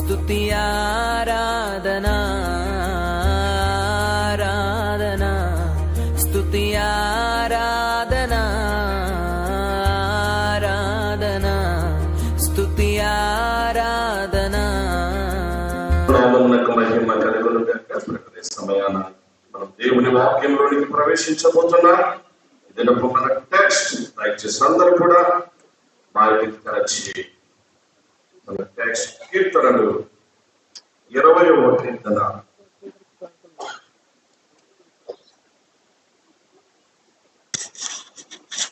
స్తుతి ఆరాధనా ఆరాధనా స్తుతి ఆరాధనా ఆరాధనా స్తుతి ఆరాధనా. నామమునకు మహిమ కలుగును గాక. ప్రతి సమయాన మనం దేవుని వాక్యంలోనికి ప్రవేశించబోతున్నాం. ఇదినప్పుడు మన టెక్స్ట్ దయచేసి అందరూ కూడా బాగా తరచి మన టెక్స్ట్ కీర్తనలు 20వ కీర్తన.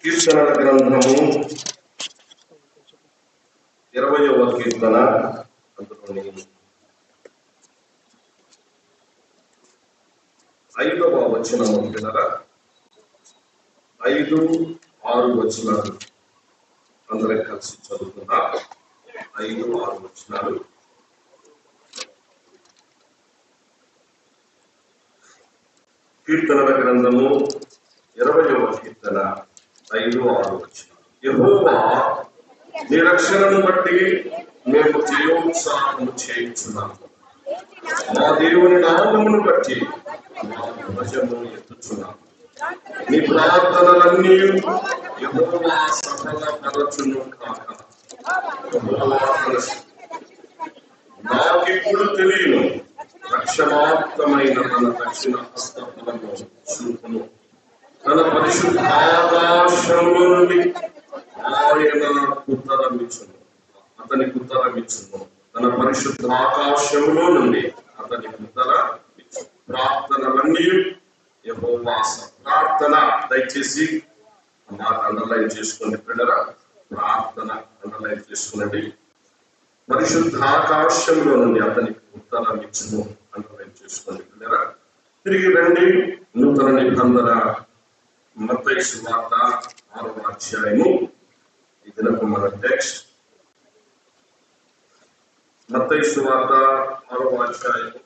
కీర్తనల గ్రంథము 20వ కీర్తన, అందులోని 5వ వచనము వినరా. 5, 6 వచనాలు అందరం కలిసి చదువుకుందాం. 5, 6 వచనాలు. కీర్తనల గ్రంథము 20వ కీర్తన 5, 6 వచనాలు. యెహోవా నీ రక్షణను బట్టి మేము జయోత్సాహము చేయుచున్నాము. మా దేవుని నామమును బట్టి మా ధ్వజము ఎత్తుచున్నాము. నీ ప్రార్థనలన్నీ యెహోవా సఫలపరచును కాక. నాకిప్పుడు తెలియను రక్షణాత్మకమైన తన దక్షిణ హస్తములను చూపును. తన పరిశుద్ధ ఆకాశముల నుండి ఆయన ఉత్తరమిచ్చును, అతనికి ఉత్తరమిచ్చును. తన పరిశుద్ధ ఆకాశములో నుండి అతనికి ఉత్తరమిచ్చును. ప్రార్థనలన్నీ యెహోవా. ప్రార్థన దయచేసి మాట అండర్లైన్ చేసుకోండి పిల్లరా. ప్రార్థన అండర్లైన్ చేసుకునండి. పరిశుద్ధ ఆకాశంలో నుండి అతనికి ఉత్తరం ఇచ్చును అండర్లైన్ చేసుకోండి పిల్లరా. తిరిగి రండి నూతన నిబంధన మత్తయి సువార్త 6వ అధ్యాయము. ఈ దినపు మన టెక్స్ట్ మత్తయి సువార్త 6వ అధ్యాయము.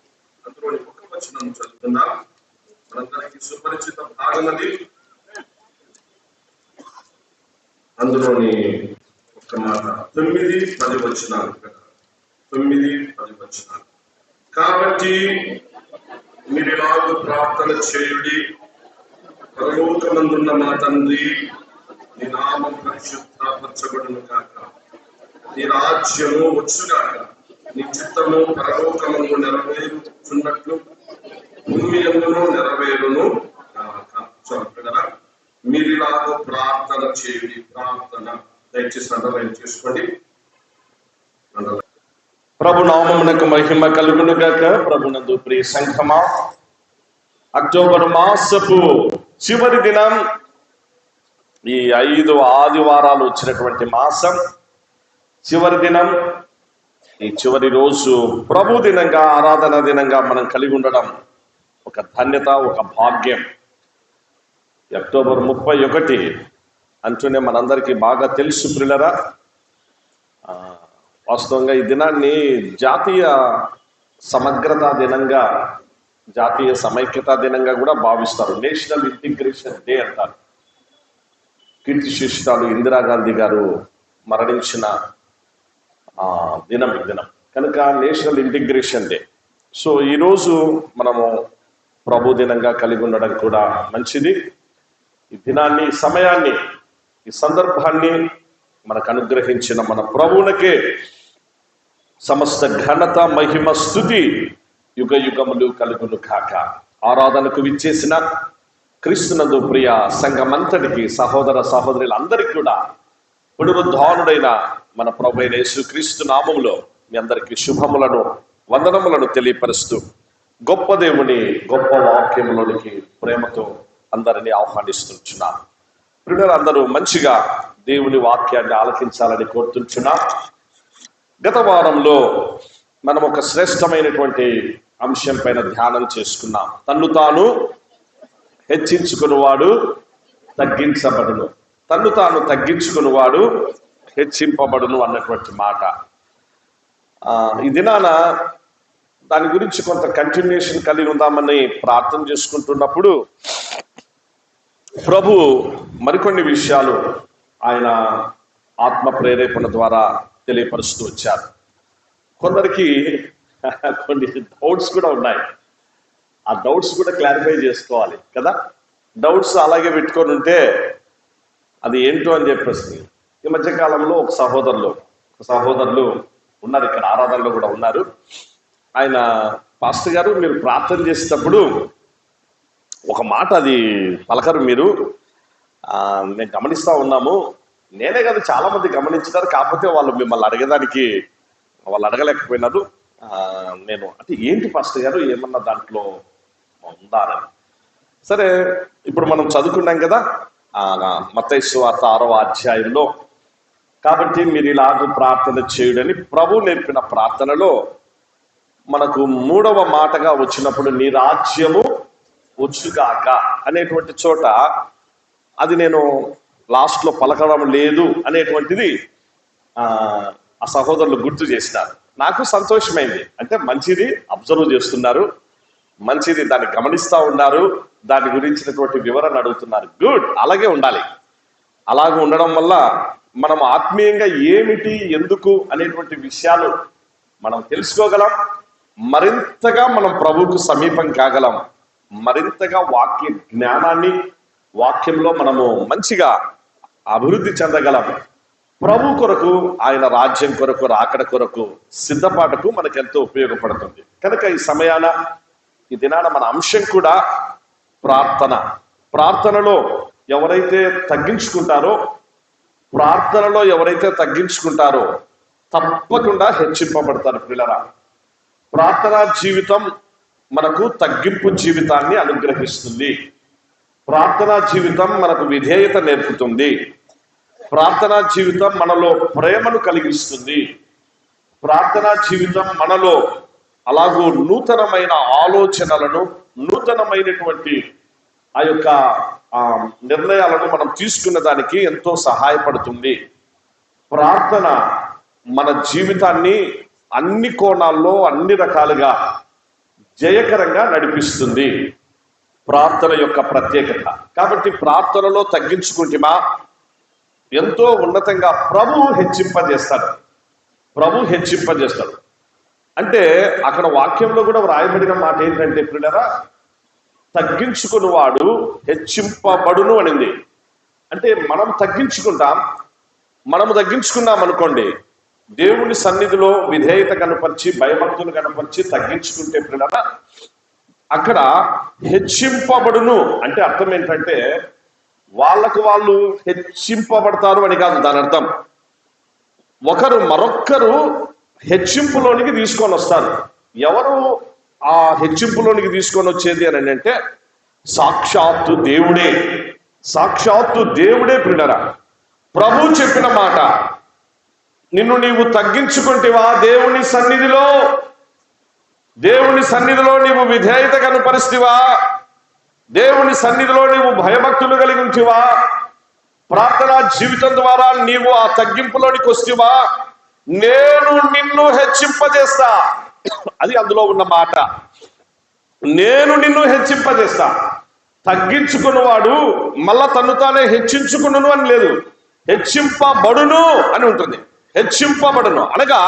అందులోని 1వ వచనం చదువుకుందాం. మనందరికీ సుపరిచిత భాగమది. అందులోని ఒక మాట 9, 10 వచనాలు కదా. 9, 10 వచనాలు. కాబట్టి మీరు ఇలాగ ప్రార్థన చేయుడి. పరలోకమందున్న మా తండ్రి, నీ నామం పరిశుద్ధపరచబడును కాక. నీ రాజ్యము వచ్చుగాక. నీ చిత్తము పరలోకమందు నెరవేరుచున్నట్లు భూమి యందును నెరవేరును కాక. కదా, మీరు ఇలాగ ప్రార్థన చేయుడి. ప్రార్థన దయచేసి అండర్లైన్ చేసుకోండి. ప్రభు నామమునకు మహిమ కలుగును గాక. ప్రభునందు ప్రియ సంఘమా, అక్టోబర్ మాసపు చివరి దినం, ఈ 5 ఆదివారాలు వచ్చినటువంటి మాసం చివరి దినం, ఈ చివరి రోజు ప్రభు దినంగా, ఆరాధన దినంగా మనం కలిగి ఉండడం ఒక ధన్యత, ఒక భాగ్యం. అక్టోబర్ 31 అంటూనే మనందరికీ బాగా తెలుసు ప్రియులరా. వాస్తవంగా ఈ దినాన్ని జాతీయ సమగ్రతా దినంగా, జాతీయ సమైక్యతా దినంగా కూడా భావిస్తారు. నేషనల్ ఇంటిగ్రేషన్ డే అంటారు. కీర్తి శిష్యురాలు ఇందిరాగాంధీ గారు మరణించిన దినం ఈ దినం కనుక నేషనల్ ఇంటిగ్రేషన్ డే. సో ఈరోజు మనము ప్రభు దినంగా కలిగి ఉండడం కూడా మంచిది. ఈ దినాన్ని, ఈ సమయాన్ని, ఈ సందర్భాన్ని మనకు అనుగ్రహించిన మన ప్రభువునకే సమస్త ఘనత, మహిమ, స్తుతి యుగ యుగములు కలుగును కాక. ఆరాధనకు విచ్చేసిన క్రీస్తునందు ప్రియ సంఘమంతటికి, సహోదర సహోదరులందరికీ కూడా పునరుద్ధానుడైన మన ప్రభు అయిన యేసుక్రీస్తు నామములో మీ అందరికీ శుభములను, వందనములను తెలియపరుస్తూ గొప్ప దేవుని గొప్ప వాక్యములోనికి ప్రేమతో అందరినీ ఆహ్వానిస్తున్నాను. ప్రియులారా, అందరూ మంచిగా దేవుని వాక్యాన్ని ఆలకించాలని కోరుతున్నాం. గత వారంలో మనం ఒక శ్రేష్టమైనటువంటి అంశం పైన ధ్యానం చేసుకున్నాం. తన్ను తాను హెచ్చించుకునివాడు తగ్గించబడును, తన్ను తాను తగ్గించుకునివాడు హెచ్చింపబడును అన్నటువంటి మాట. ఈ దినాన దాని గురించి కొంత కంటిన్యూషన్ కలిగి ఉందామని ప్రార్థన చేసుకుంటున్నప్పుడు ప్రభు మరికొన్ని విషయాలు ఆయన ఆత్మ ప్రేరేపణ ద్వారా తెలియపరుస్తూ వచ్చారు. కొందరికి కొన్ని డౌట్స్ కూడా ఉన్నాయి. ఆ డౌట్స్ కూడా క్లారిఫై చేసుకోవాలి కదా. డౌట్స్ అలాగే పెట్టుకొని ఉంటే అది ఏంటో అని చెప్పేసి ఈ మధ్య కాలంలో ఒక సహోదరులు ఉన్నారు, ఇక్కడ ఆరాధనలో కూడా ఉన్నారు. ఆయన పాస్టర్ గారు, మీరు ప్రార్థన చేసేటప్పుడు ఒక మాట అది పలకరు మీరు, నేను గమనిస్తా ఉన్నాము. నేనే కాదు, చాలా మంది గమనించినారు, కాకపోతే వాళ్ళు మిమ్మల్ని అడగడానికి వాళ్ళు అడగలేకపోయినారు. నేను అంటే ఏంటి పాస్టర్ గారు, ఏమన్నా దాంట్లో ఉందా అని. సరే, ఇప్పుడు మనం చదువుకున్నాం కదా మత్తయి సువార్త 6వ అధ్యాయంలో. కాబట్టి మీరు ఇలాగ ప్రార్థన చేయుడని ప్రభు నేర్పిన ప్రార్థనలో మనకు 3వ మాటగా వచ్చినప్పుడు నీ రాజ్యము వచ్చుగాక అనేటువంటి చోట అది నేను లాస్ట్ లో పలకడం లేదు అనేటువంటిది ఆ సహోదరులు గుర్తు చేసినారు. నాకు సంతోషమైంది. అంటే మంచిది అబ్జర్వ్ చేస్తున్నారు, మంచిది దాన్ని గమనిస్తా ఉన్నారు, దాని గురించినటువంటి వివరణ అడుగుతున్నారు. గుడ్, అలాగే ఉండాలి. అలాగే ఉండడం వల్ల మనం ఆత్మీయంగా ఏమిటి, ఎందుకు అనేటువంటి విషయాలు మనం తెలుసుకోగలం. మరింతగా మనం ప్రభువుకు సమీపం కాగలం. మరింతగా వాక్య జ్ఞానాన్ని, వాక్యంలో మనము మంచిగా అభివృద్ధి చెందగలం. ప్రభు కొరకు, ఆయన రాజ్యం కొరకు, రాకడ కొరకు సిద్ధపాటుకు మనకెంతో ఉపయోగపడుతుంది. కనుక ఈ సమయాన, ఈ దినాన మన అంశం కూడా ప్రార్థనలో ఎవరైతే తగ్గించుకుంటారో తప్పకుండా హెచ్చింపబడతారు. పిల్లరా, ప్రార్థనా జీవితం మనకు తగ్గింపు జీవితాన్ని అనుగ్రహిస్తుంది. ప్రార్థనా జీవితం మనకు విధేయత నేర్పుతుంది. ప్రార్థనా జీవితం మనలో ప్రేమను కలిగిస్తుంది. ప్రార్థనా జీవితం మనలో అలాగూ నూతనమైన ఆలోచనలను, నూతనమైనటువంటి ఆ యొక్క నిర్ణయాలను మనం తీసుకున్న దానికి ఎంతో సహాయపడుతుంది. ప్రార్థన మన జీవితాన్ని అన్ని కోణాల్లో, అన్ని రకాలుగా జయకరంగా నడిపిస్తుంది. ప్రార్థన యొక్క ప్రత్యేకత. కాబట్టి ప్రార్థనలో తగ్గించుకుంటేమా ఎంతో ఉన్నతంగా ప్రభు హెచ్చింపజేస్తాడు. అంటే అక్కడ వాక్యంలో కూడా వ్రాయబడిన మాట ఏంటంటే, పిల్లరా, తగ్గించుకున్నవాడు హెచ్చింపబడును అనింది. అంటే మనము తగ్గించుకున్నాం అనుకోండి, దేవుని సన్నిధిలో విధేయత కనపరిచి, భయభక్తులు కనపరిచి తగ్గించుకుంటే పిల్లరా, అక్కడ హెచ్చింపబడును అంటే అర్థం ఏంటంటే వాళ్ళకు వాళ్ళు హెచ్చింపబడతారు అని కాదు. దాని అర్థం ఒకరు మరొక్కరు హెచ్చింపులోనికి తీసుకొని వస్తారు. ఎవరు ఆ హెచ్చింపులోనికి తీసుకొని వచ్చేది అని అంటే సాక్షాత్తు దేవుడే పిల్లరా. ప్రభు చెప్పిన మాట, నిన్ను నీవు తగ్గించుకుంటేవా దేవుని సన్నిధిలో నీవు విధేయత కనపరిస్తేవా, దేవుని సన్నిధిలో నీవు భయభక్తులు కలిగి ఉంటివా, ప్రార్థనా జీవితం ద్వారా నీవు ఆ తగ్గింపులోనికి వస్తేవా, నేను నిన్ను హెచ్చింపజేస్తా. అది అందులో ఉన్న మాట. నేను నిన్ను హెచ్చింపజేస్తా. తగ్గించుకున్నవాడు మళ్ళా తను తానే హెచ్చించుకును అని లేదు, హెచ్చింపబడును అని ఉంటుంది. హెచ్చింపబడును అనగా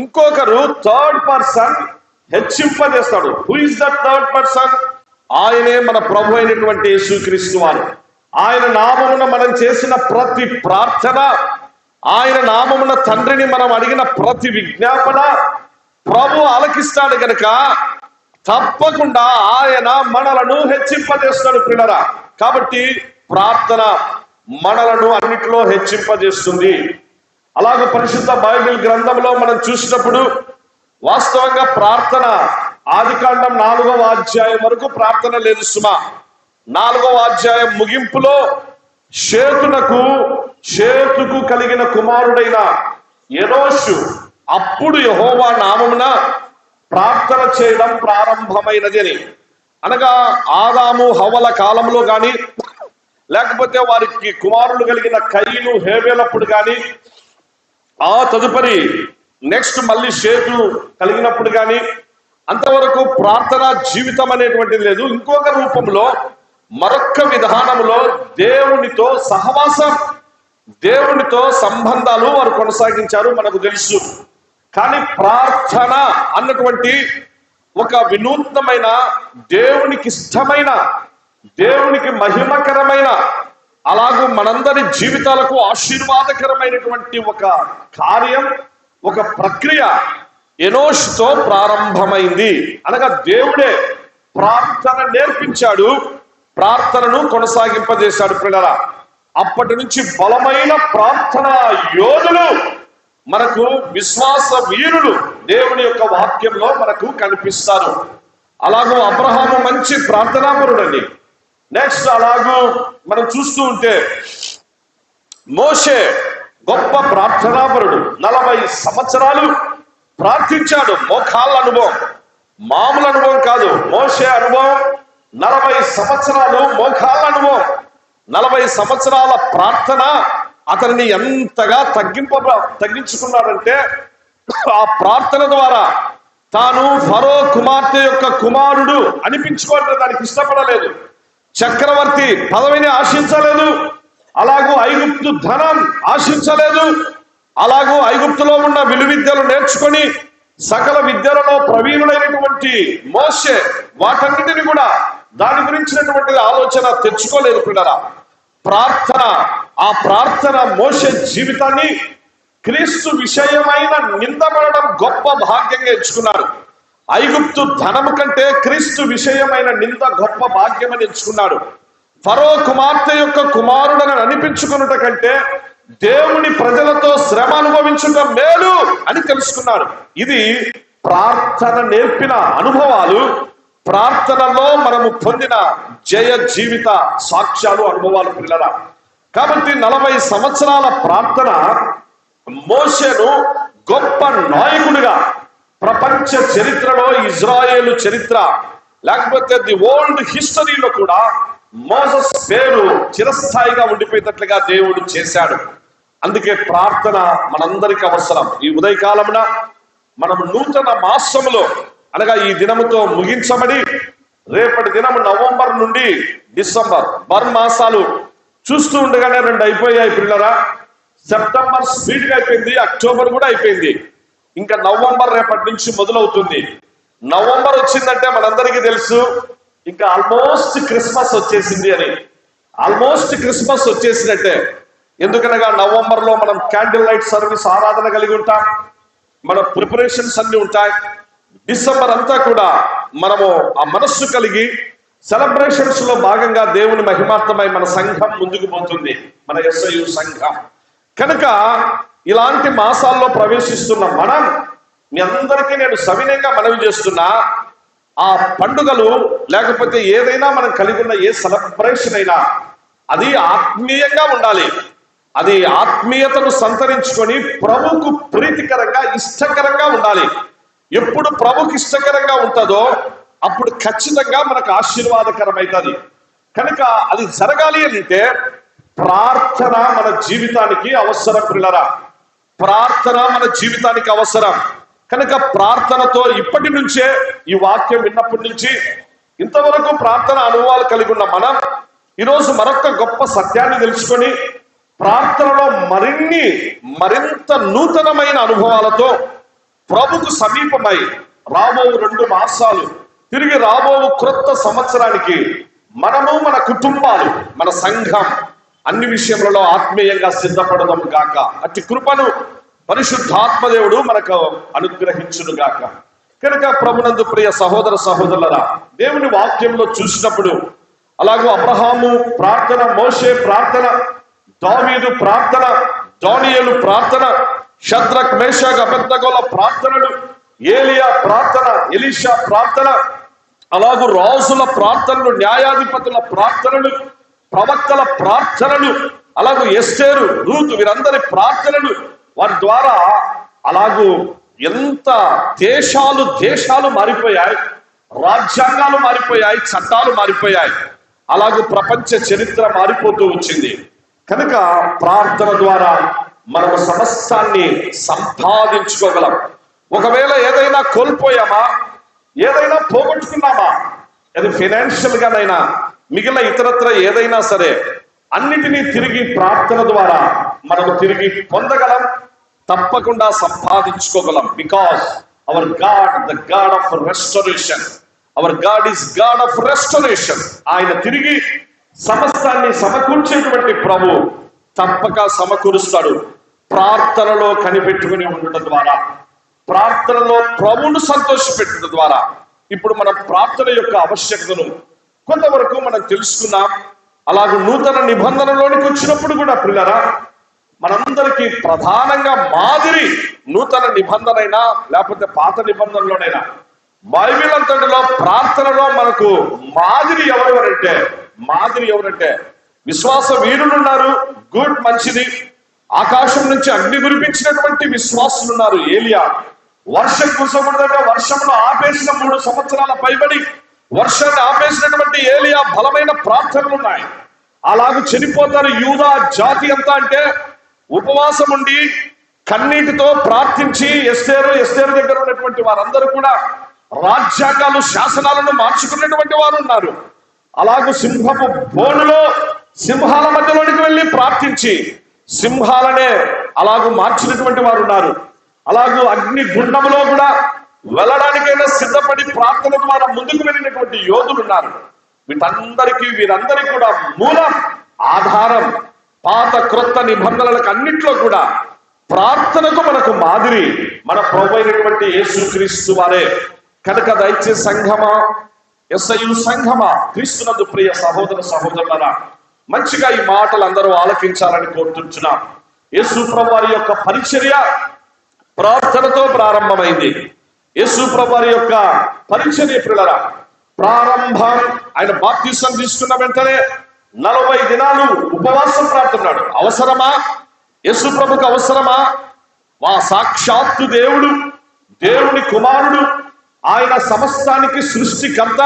ఇంకొకరు థర్డ్ పర్సన్ హెచ్చింపజేస్తాడు. Who is the third person? ఆయనే మన ప్రభు అయినటువంటి యేసుక్రీస్తు వారు. ఆయన నామమున మనం చేసిన ప్రతి ప్రార్థన, ఆయన నామమున తండ్రిని మనం అడిగిన ప్రతి విజ్ఞాపన ప్రభు ఆలకిస్తాడు. కనుక తప్పకుండా ఆయన మనలను హెచ్చింపజేస్తాడు పిల్లరా. కాబట్టి ప్రార్థన మనలను అన్నిటిలో హెచ్చింపజేస్తుంది. అలాగే పరిశుద్ధ బైబిల్ గ్రంథంలో మనం చూసినప్పుడు వాస్తవంగా ప్రార్థన ఆదికాండం 4వ అధ్యాయం వరకు ప్రార్థన లేదు సుమా. 4వ అధ్యాయం ముగింపులో షేతుకు కలిగిన కుమారుడైన ఎనోషు అప్పుడు యెహోవా నామమున ప్రార్థన చేయడం ప్రారంభమైనది అని. అనగా ఆదాము హవ్వల కాలంలో కానీ, లేకపోతే వారికి కుమారులు కలిగిన కయీను హేబెలప్పుడు కానీ, ఆ తదుపరి నెక్స్ట్ మళ్ళీ షేతు కలిగినప్పుడు కానీ అంతవరకు ప్రార్థనా జీవితం అనేటువంటిది లేదు. ఇంకొక రూపంలో, మరొక్క విధానంలో దేవునితో సహవాసం, దేవునితో సంబంధాలు వారు కొనసాగించారు. మనకు తెలుసు కానీ ప్రార్థన అన్నటువంటి ఒక వినూత్నమైన, దేవునికి ఇష్టమైన, దేవునికి మహిమకరమైన, అలాగూ మనందరి జీవితాలకు ఆశీర్వాదకరమైనటువంటి ఒక కార్యం, ఒక ప్రక్రియ ఎనోష్తో ప్రారంభమైంది. అనగా దేవుడే ప్రార్థన నేర్పించాడు, ప్రార్థనను కొనసాగింపజేశాడు. పిల్లరా, అప్పటి నుంచి బలమైన ప్రార్థన యోధులు మనకు, విశ్వాస వీరులు దేవుని యొక్క వాక్యంలో మనకు కనిపిస్తారు. అలాగూ అబ్రహాము మంచి ప్రార్థనాపరుడండి. నెక్స్ట్ అలాగూ మనం చూస్తూ ఉంటే మోషే గొప్ప ప్రార్థనాపరుడు. 40 సంవత్సరాలు ప్రార్థించాడు. మోకాళ్ళ అనుభవం, మామూలు అనుభవం కాదు. మోషే అనుభవం 40 సంవత్సరాలు మోకాళ్ళ అనుభవం. 40 సంవత్సరాల ప్రార్థన అతనిని ఎంతగా తగ్గించుకున్నాడంటే, ఆ ప్రార్థన ద్వారా తాను ఫరో కుమార్తె యొక్క కుమారుడు అనిపించుకోవడం దానికి ఇష్టపడలేదు. చక్రవర్తి పదవిని ఆశించలేదు. అలాగూ ఐగుప్తు ధనం ఆశించలేదు. అలాగూ ఐగుప్తులో ఉన్న విలువిద్యలు నేర్చుకొని సకల విద్యలలో ప్రవీణుడైనటువంటి మోషే వాటన్నిటిని కూడా దాని గురించినటువంటి ఆలోచన తెచ్చుకోలేదు. పిల్లరా, ప్రార్థన, ఆ ప్రార్థన మోషే జీవితాన్ని క్రీస్తు విషయమైన నిందపడడం గొప్ప భాగ్యంగా ఎంచుకున్నాడు. ఐగుప్తు ధనము కంటే క్రీస్తు విషయమైన నింద గొప్ప భాగ్యమని ఎంచుకున్నాడు. ఫరో కుమార్తె యొక్క కుమారుడని అనిపించుకున్నట కంటే దేవుని ప్రజలతో శ్రమ అనుభవించుట మేలు అని తెలుసుకున్నాడు. ఇది ప్రార్థన నేర్పిన అనుభవాలు, ప్రార్థనలో మనము పొందిన జయ జీవిత సాక్ష్యాలు, అనుభవాలు పిల్లల. కాబట్టి 40 సంవత్సరాల ప్రార్థన మోషేను గొప్ప నాయకుడిగా ప్రపంచ చరిత్రలో, ఇజ్రాయేలు చరిత్ర లేకపోతే ది వరల్డ్ హిస్టరీలో కూడా మోసెస్ పేరు చిరస్థాయిగా ఉండిపోయేటట్లుగా దేవుడు చేశాడు. అందుకే ప్రార్థన మనందరికీ అవసరం. ఈ ఉదయకాలమున మనం నూతన మాసములో, అనగా ఈ దినముతో ముగించబడి రేపటి దినము నవంబర్ నుండి డిసెంబర్ మాసాలు చూస్తూ ఉండగానే 2 అయిపోయాయి పిల్లరా. సెప్టెంబర్ స్పీడ్ గా అయిపోయింది, అక్టోబర్ కూడా అయిపోయింది. ఇంకా నవంబర్ రేపటి నుంచి మొదలవుతుంది. నవంబర్ వచ్చిందంటే మనందరికీ తెలుసు ఇంకా ఆల్మోస్ట్ క్రిస్మస్ వచ్చేసింది అని. ఆల్మోస్ట్ క్రిస్మస్ వచ్చేసినట్టే. ఎందుకనగా నవంబర్ లో మనం క్యాండిల్ లైట్ సర్వీస్ ఆరాధన కలిగి ఉంటాం, మన ప్రిపరేషన్స్ అన్ని ఉంటాయి. డిసెంబర్ అంతా కూడా మనము ఆ మనస్సు కలిగి సెలబ్రేషన్స్ లో భాగంగా దేవుని మహిమార్థమై మన సంఘం ముందుకు పోతుంది, మన SIU సంఘం. కనుక ఇలాంటి మాసాల్లో ప్రవేశిస్తున్న మనం, మీ అందరికీ నేను సవినయంగా మనవి చేస్తున్నా, ఆ పండుగలు లేకపోతే ఏదైనా మనం కలిగి ఉన్న ఏ సెలబ్రేషన్ అయినా అది ఆత్మీయంగా ఉండాలి. అది ఆత్మీయతను సంతరించుకొని ప్రభుకు ప్రీతికరంగా, ఇష్టకరంగా ఉండాలి. ఎప్పుడు ప్రభుకి ఇష్టకరంగా ఉంటుందో అప్పుడు ఖచ్చితంగా మనకు ఆశీర్వాదకరమైతుంది. కనుక అది జరగాలి అంటే ప్రార్థన మన జీవితానికి అవసరం పిల్లరా. ప్రార్థన మన జీవితానికి అవసరం. కనుక ప్రార్థనతో ఇప్పటి నుంచే, ఈ వాక్యం విన్నప్పటి నుంచి ఇంతవరకు ప్రార్థన అనుభవాలు కలిగి ఉన్న మనం ఈరోజు మరొక గొప్ప సత్యాన్ని తెలుసుకొని ప్రార్థనలో మరింత నూతనమైన అనుభవాలతో ప్రభుకు సమీపమై రాబో 2 మాసాలు, తిరిగి రాబో క్రొత్త సంవత్సరానికి మనము, మన కుటుంబాలు, మన సంఘం అన్ని విషయములలో ఆత్మీయంగా సిద్ధపడదాం గాక. అట్టి కృపను పరిశుద్ధాత్మదేవుడు మనకు అనుగ్రహించును గాక. కనుక ప్రభునందు ప్రియ సహోదర సహోదరులరా, దేవుని వాక్యంలో చూసినప్పుడు అలాగూ అబ్రహాము ప్రార్థన, మోషే ప్రార్థన, దావీదు ప్రార్థన, దానియేలు ప్రార్థన, షద్రక్ మేషక్ అబేద్నెగోల ప్రార్థనలు, ఏలియా ప్రార్థన, ఎలీషా ప్రార్థన, అలాగూ రాజుల ప్రార్థనలు, న్యాయాధిపతుల ప్రార్థనలు, ప్రవక్తల ప్రార్థనలు, అలాగూ ఎస్తేరు, రూతు, వీరందరి ప్రార్థనలు, వారి ద్వారా అలాగూ ఎంత దేశాలు మారిపోయాయి, రాజ్యాంగాలు మారిపోయాయి, చట్టాలు మారిపోయాయి. అలాగూ ప్రపంచ చరిత్ర మారిపోతూ వచ్చింది. కనుక ప్రార్థన ద్వారా మనము సమస్తాన్ని సంపాదించుకోగలం. ఒకవేళ ఏదైనా కోల్పోయామా, ఏదైనా పోగొట్టుకున్నామా, అది ఫైనాన్షియల్ గానైనా మిగిలిన ఇతరత్ర ఏదైనా సరే, అన్నిటినీ తిరిగి ప్రార్థన ద్వారా మనము తిరిగి పొందగలం, తప్పకుండా సంపాదించుకోగలం. Because our God the God of restoration, our God is God of restoration. ఆయన తిరిగి సమస్తాన్ని సమకూర్చేటువంటి ప్రభు తప్పక సమకూరుస్తాడు. ప్రార్థనలో కనిపెట్టుకుని ఉండటం ద్వారా, ప్రార్థనలో ప్రభువును సంతోషపెట్టడం ద్వారా ఇప్పుడు మనం ప్రార్థన యొక్క ఆవశ్యకతను కొంతవరకు మనం తెలుసుకున్నాం. అలాగే నూతన నిబంధనలోనికి వచ్చినప్పుడు కూడా ప్రియులారా, మనందరికీ ప్రధానంగా మాదిరి నూతన నిబంధనైనా లేకపోతే పాత నిబంధనలోనైనా బైబిల్ అంతటిలో ప్రార్థనలో మనకు మాదిరి ఎవరంటే విశ్వాస వీరులు ఉన్నారు. గుడ్, మంచిది. ఆకాశం నుంచి అగ్ని కురిపించినటువంటి విశ్వాసులు ఉన్నారు. ఏలియా వర్షం కురసకూడదంటే వర్షంలో ఆపేసిన 3 సంవత్సరాల పైబడి వర్షాన్ని ఆపేసినటువంటి ఏలియా బలమైన ప్రార్థనలు ఉన్నాయి. అలాగూ చనిపోతారు యూదా జాతి అంతా అంటే ఉపవాసం ఉండి కన్నీటితో ప్రార్థించి ఎస్తేరు దగ్గర ఉన్నటువంటి వారందరూ కూడా రాజ్యాంగాలు శాసనాలను మార్చుకున్నటువంటి వారు ఉన్నారు. అలాగూ సింహపు బోనులో సింహాల మధ్యలోనికి వెళ్ళి ప్రార్థించి సింహాలనే అలాగూ మార్చినటువంటి వారు ఉన్నారు. అలాగూ అగ్ని గుండంలో కూడా వెళ్ళడానికైనా సిద్ధపడి ప్రార్థన ద్వారా ముందుకు వెళ్ళినటువంటి యోధులు ఉన్నారు. వీరందరికీ కూడా మూలం, ఆధారం పాత క్రొత్త నిబంధనలకు అన్నిట్లో కూడా ప్రార్థనకు మనకు మాదిరి మన ప్రభు అయినటువంటి యేసుక్రీస్తు వారే. కనుక దయచేసి సంఘమా, ఎస్ఐయు సంఘమా, క్రీస్తునందు ప్రియ సహోదర సహోదరులారా, మంచిగా ఈ మాటలు అందరూ ఆలకించాలని కోరుతున్నాం. యేసు ప్రభు వారి యొక్క పరిచర్య ప్రార్థనతో ప్రారంభమైంది. యేసు ప్రభు వారి యొక్క పరిచర్య ప్రియులారా ప్రారంభం, ఆయన బాప్తిసం తీసుకున్న వెంటనే 40 దినాలు ఉపవాసం ప్రార్థనాడు. అవసరమా? యేసు ప్రభుకు అవసరమా? సాక్షాత్తు దేవుని కుమారుడు, ఆయన సమస్తానికి సృష్టికర్త.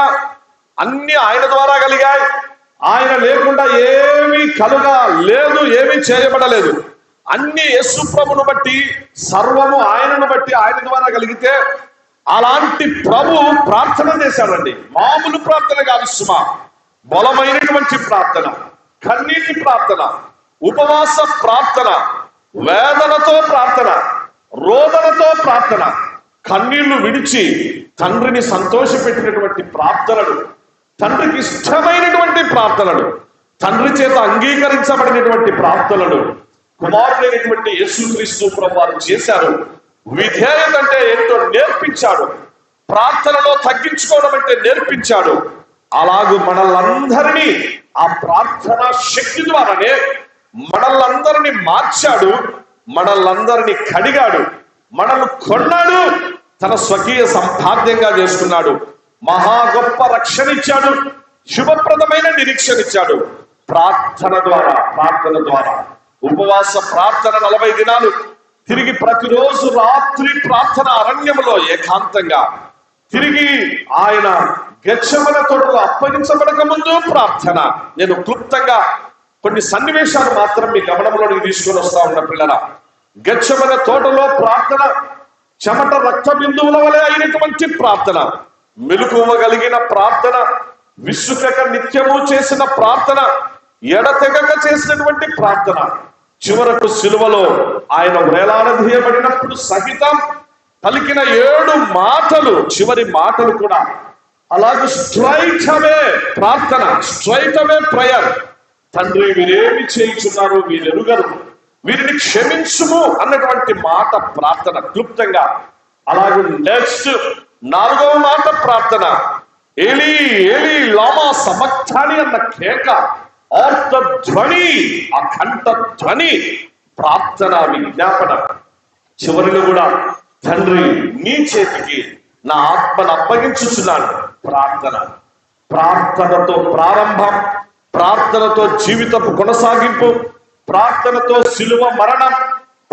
అన్ని ఆయన ద్వారా కలిగాయి. ఆయన లేకుండా ఏమీ లేదు, ఏమీ చేయబడలేదు. అన్ని యేసు ప్రభును బట్టి, సర్వము ఆయనను బట్టి, ఆయన ద్వారా కలిగితే అలాంటి ప్రభు ప్రార్థన చేశాడండి. మామూలు ప్రార్థన కాదు సుమా, బలమైనటువంటి ప్రార్థన, కన్నీటి ప్రార్థన, ఉపవాస ప్రార్థన, వేదనతో ప్రార్థన, రోదనతో ప్రార్థన, కన్నీళ్లు విడిచి తండ్రిని సంతోషపెట్టినటువంటి ప్రార్థనలు, తండ్రికి ఇష్టమైనటువంటి ప్రార్థనలు, తండ్రి చేత అంగీకరించబడినటువంటి ప్రార్థనలు కుమారుడైనటువంటి యేసుక్రీస్తు ప్రభు వారు చేశారు. విధేయత అంటే ఏంటో నేర్పించాడు. ప్రార్థనలో తగ్గించుకోవడం అంటే నేర్పించాడు. అలాగూ మనల్నందరినీ ఆ ప్రార్థన శక్తి ద్వారానే మనల్నందరినీ మార్చాడు, మనల్నందరినీ కడిగాడు, మనల్ని కొన్నాడు, తన స్వకీయ సంపాద్యంగా చేసుకున్నాడు. మహా గొప్ప రక్షణ ఇచ్చాడు, శుభప్రదమైన నిరీక్షణ ఇచ్చాడు. ప్రార్థన ద్వారా ఉపవాస ప్రార్థన 40 దినాలు, తిరిగి ప్రతిరోజు రాత్రి ప్రార్థన అరణ్యములో ఏకాంతంగా, తిరిగి ఆయన గెత్సేమనే తోటలో అప్పగించబడక ముందు ప్రార్థన. నేను క్లుప్తంగా కొన్ని సన్నివేశాలు మాత్రం మీ గమనంలోకి తీసుకొని వస్తా ఉన్న పిల్లల. గెత్సేమనే తోటలో ప్రార్థన, చెమట రక్త బిందువుల వలె అయినటువంటి ప్రార్థన, మెలకువగలిగిన ప్రార్థన, విసుకక నిత్యము చేసిన ప్రార్థన, ఎడతెగక చేసినటువంటి ప్రార్థన, చివరకు సిలువలో ఆయన వేలాడదీయబడినప్పుడు సహితం పలికిన 7 మాటలు, చివరి మాటలు కూడా అలాగే స్ట్రైట్ అవే ప్రార్థన, స్ట్రైట్ అవే ప్రేయర్. తండ్రి, వీరేమి చేయుచున్నారు, వీరెరుగరు, వీరిని క్షమించుము అన్నటువంటి మాట ప్రార్థన క్లుప్తంగా. అలాగే నెక్స్ట్ 4వ మాట ప్రార్థన, ఏలీ ఏలీ లామా సబక్తాని అన్న కేక, ఆర్త ధ్వని, ఆ కంఠ ధ్వని, ప్రార్థన విజ్ఞాపన. చివరిలో కూడా తండ్రి, నీ చేతికి నా ఆత్మను అప్పగించుచున్నాను. ప్రార్థనతో ప్రారంభం, ప్రార్థనతో జీవితపు కొనసాగింపు, ప్రార్థనతో సిలువ మరణం,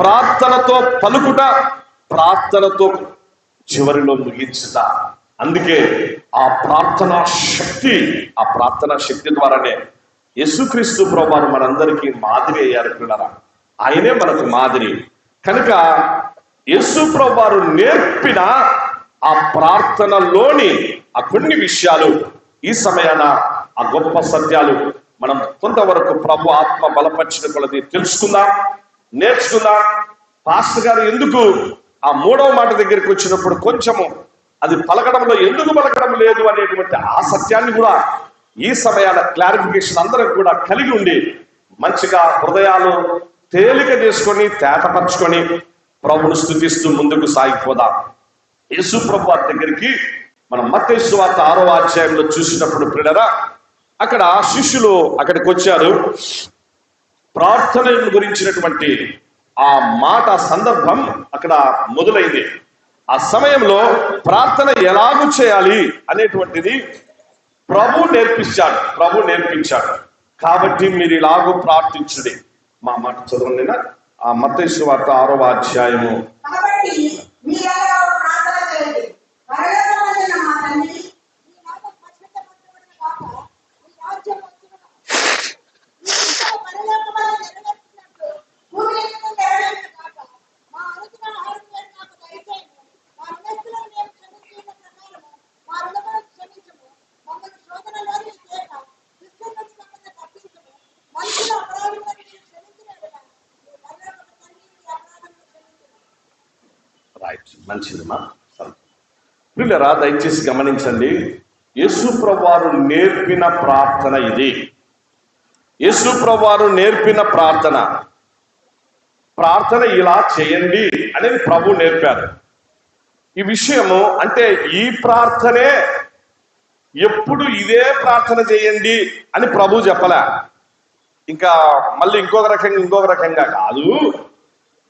ప్రార్థనతో పలుకుట, ప్రార్థనతో చివరిలో ముగించుట. అందుకే ఆ ప్రార్థనా శక్తి ద్వారానే యేసుక్రీస్తు ప్రభువారు మనందరికీ మాదిరి అయ్యారు పిల్లరా. ఆయనే మనకు మాదిరి. కనుక యేసు ప్రభువారు నేర్పిన ఆ ప్రార్థనలోని ఆ కొన్ని విషయాలు, ఈ సమయాన ఆ గొప్ప సత్యాలు మనం కొంతవరకు ప్రభు ఆత్మ బలపరిచిన కొలది తెలుసుకుందాం, నేర్చుకుందాం. పాస్టర్ గారు ఎందుకు ఆ మూడవ మాట దగ్గరికి వచ్చినప్పుడు కొంచెము అది పలకడంలో ఎందుకు పలకడం లేదు అనేటువంటి ఆ సత్యాన్ని కూడా ఈ సమయాల క్లారిఫికేషన్ అందరం కూడా కలిగి ఉండి మంచిగా హృదయాలు తేలిక చేసుకొని తేటపరచుకొని ప్రభుని స్తుతిస్తూ ముందుకు సాగిపోదాం. యేసు ప్రభు వారి దగ్గరికి మనం మత్తయి సువార్త 6వ అధ్యాయంలో చూసినప్పుడు ప్రియులారా, అక్కడ శిష్యులు అక్కడికి వచ్చారు. ప్రార్థన గురించినటువంటి ఆ మాట సందర్భం అక్కడ మొదలైంది. ఆ సమయంలో ప్రార్థన ఎలాగూ చేయాలి అనేటువంటిది ప్రభు నేర్పించాడు. కాబట్టి మీరు ఇలాగూ ప్రార్థించుడి. మా మాట చదవండి. ఆ మత్తయి సువార్త 6వ అధ్యాయము. కాబట్టి మీరెలా ప్రార్థన చేయండి. పరలోకమందున్న మా తండ్రి, నీ నామం పరిశుద్ధపరచబడును గాక. నీ రాజ్యం వచ్చును గాక. నీ చిత్తము పరలోకమందు నెరవేరుచున్నట్లు భూమి యందు నెరవేరును గాక. మా అనుదిన ఆహారం నేడు మాకు దయచేయండి. మా రుణస్థులను మేము క్షమించిన ప్రకారము మా రుణములను క్షమించుము. మమ్మల్ని శోధనలోనికి తేక దుష్టుల నుంచి మమ్మల్ని తప్పించుము. మనుషుల అపరాధములను మీరు క్షమించిన ఎడల మీ పరలోకపు తండ్రి మీ అపరాధములను క్షమించును. రైట్, మంచిదిమా. పిల్లరా, దయచేసి గమనించండి. యేసు ప్రభువారు నేర్పిన ప్రార్థన ఇది. యేసు ప్రభువారు నేర్పిన ప్రార్థన ఇలా చేయండి అనేది ప్రభు నేర్పారు. ఈ విషయము అంటే ఈ ప్రార్థనే ఎప్పుడు ఇదే ప్రార్థన చేయండి అని ప్రభు చెప్పలే. ఇంకా మళ్ళీ ఇంకొక రకంగా కాదు.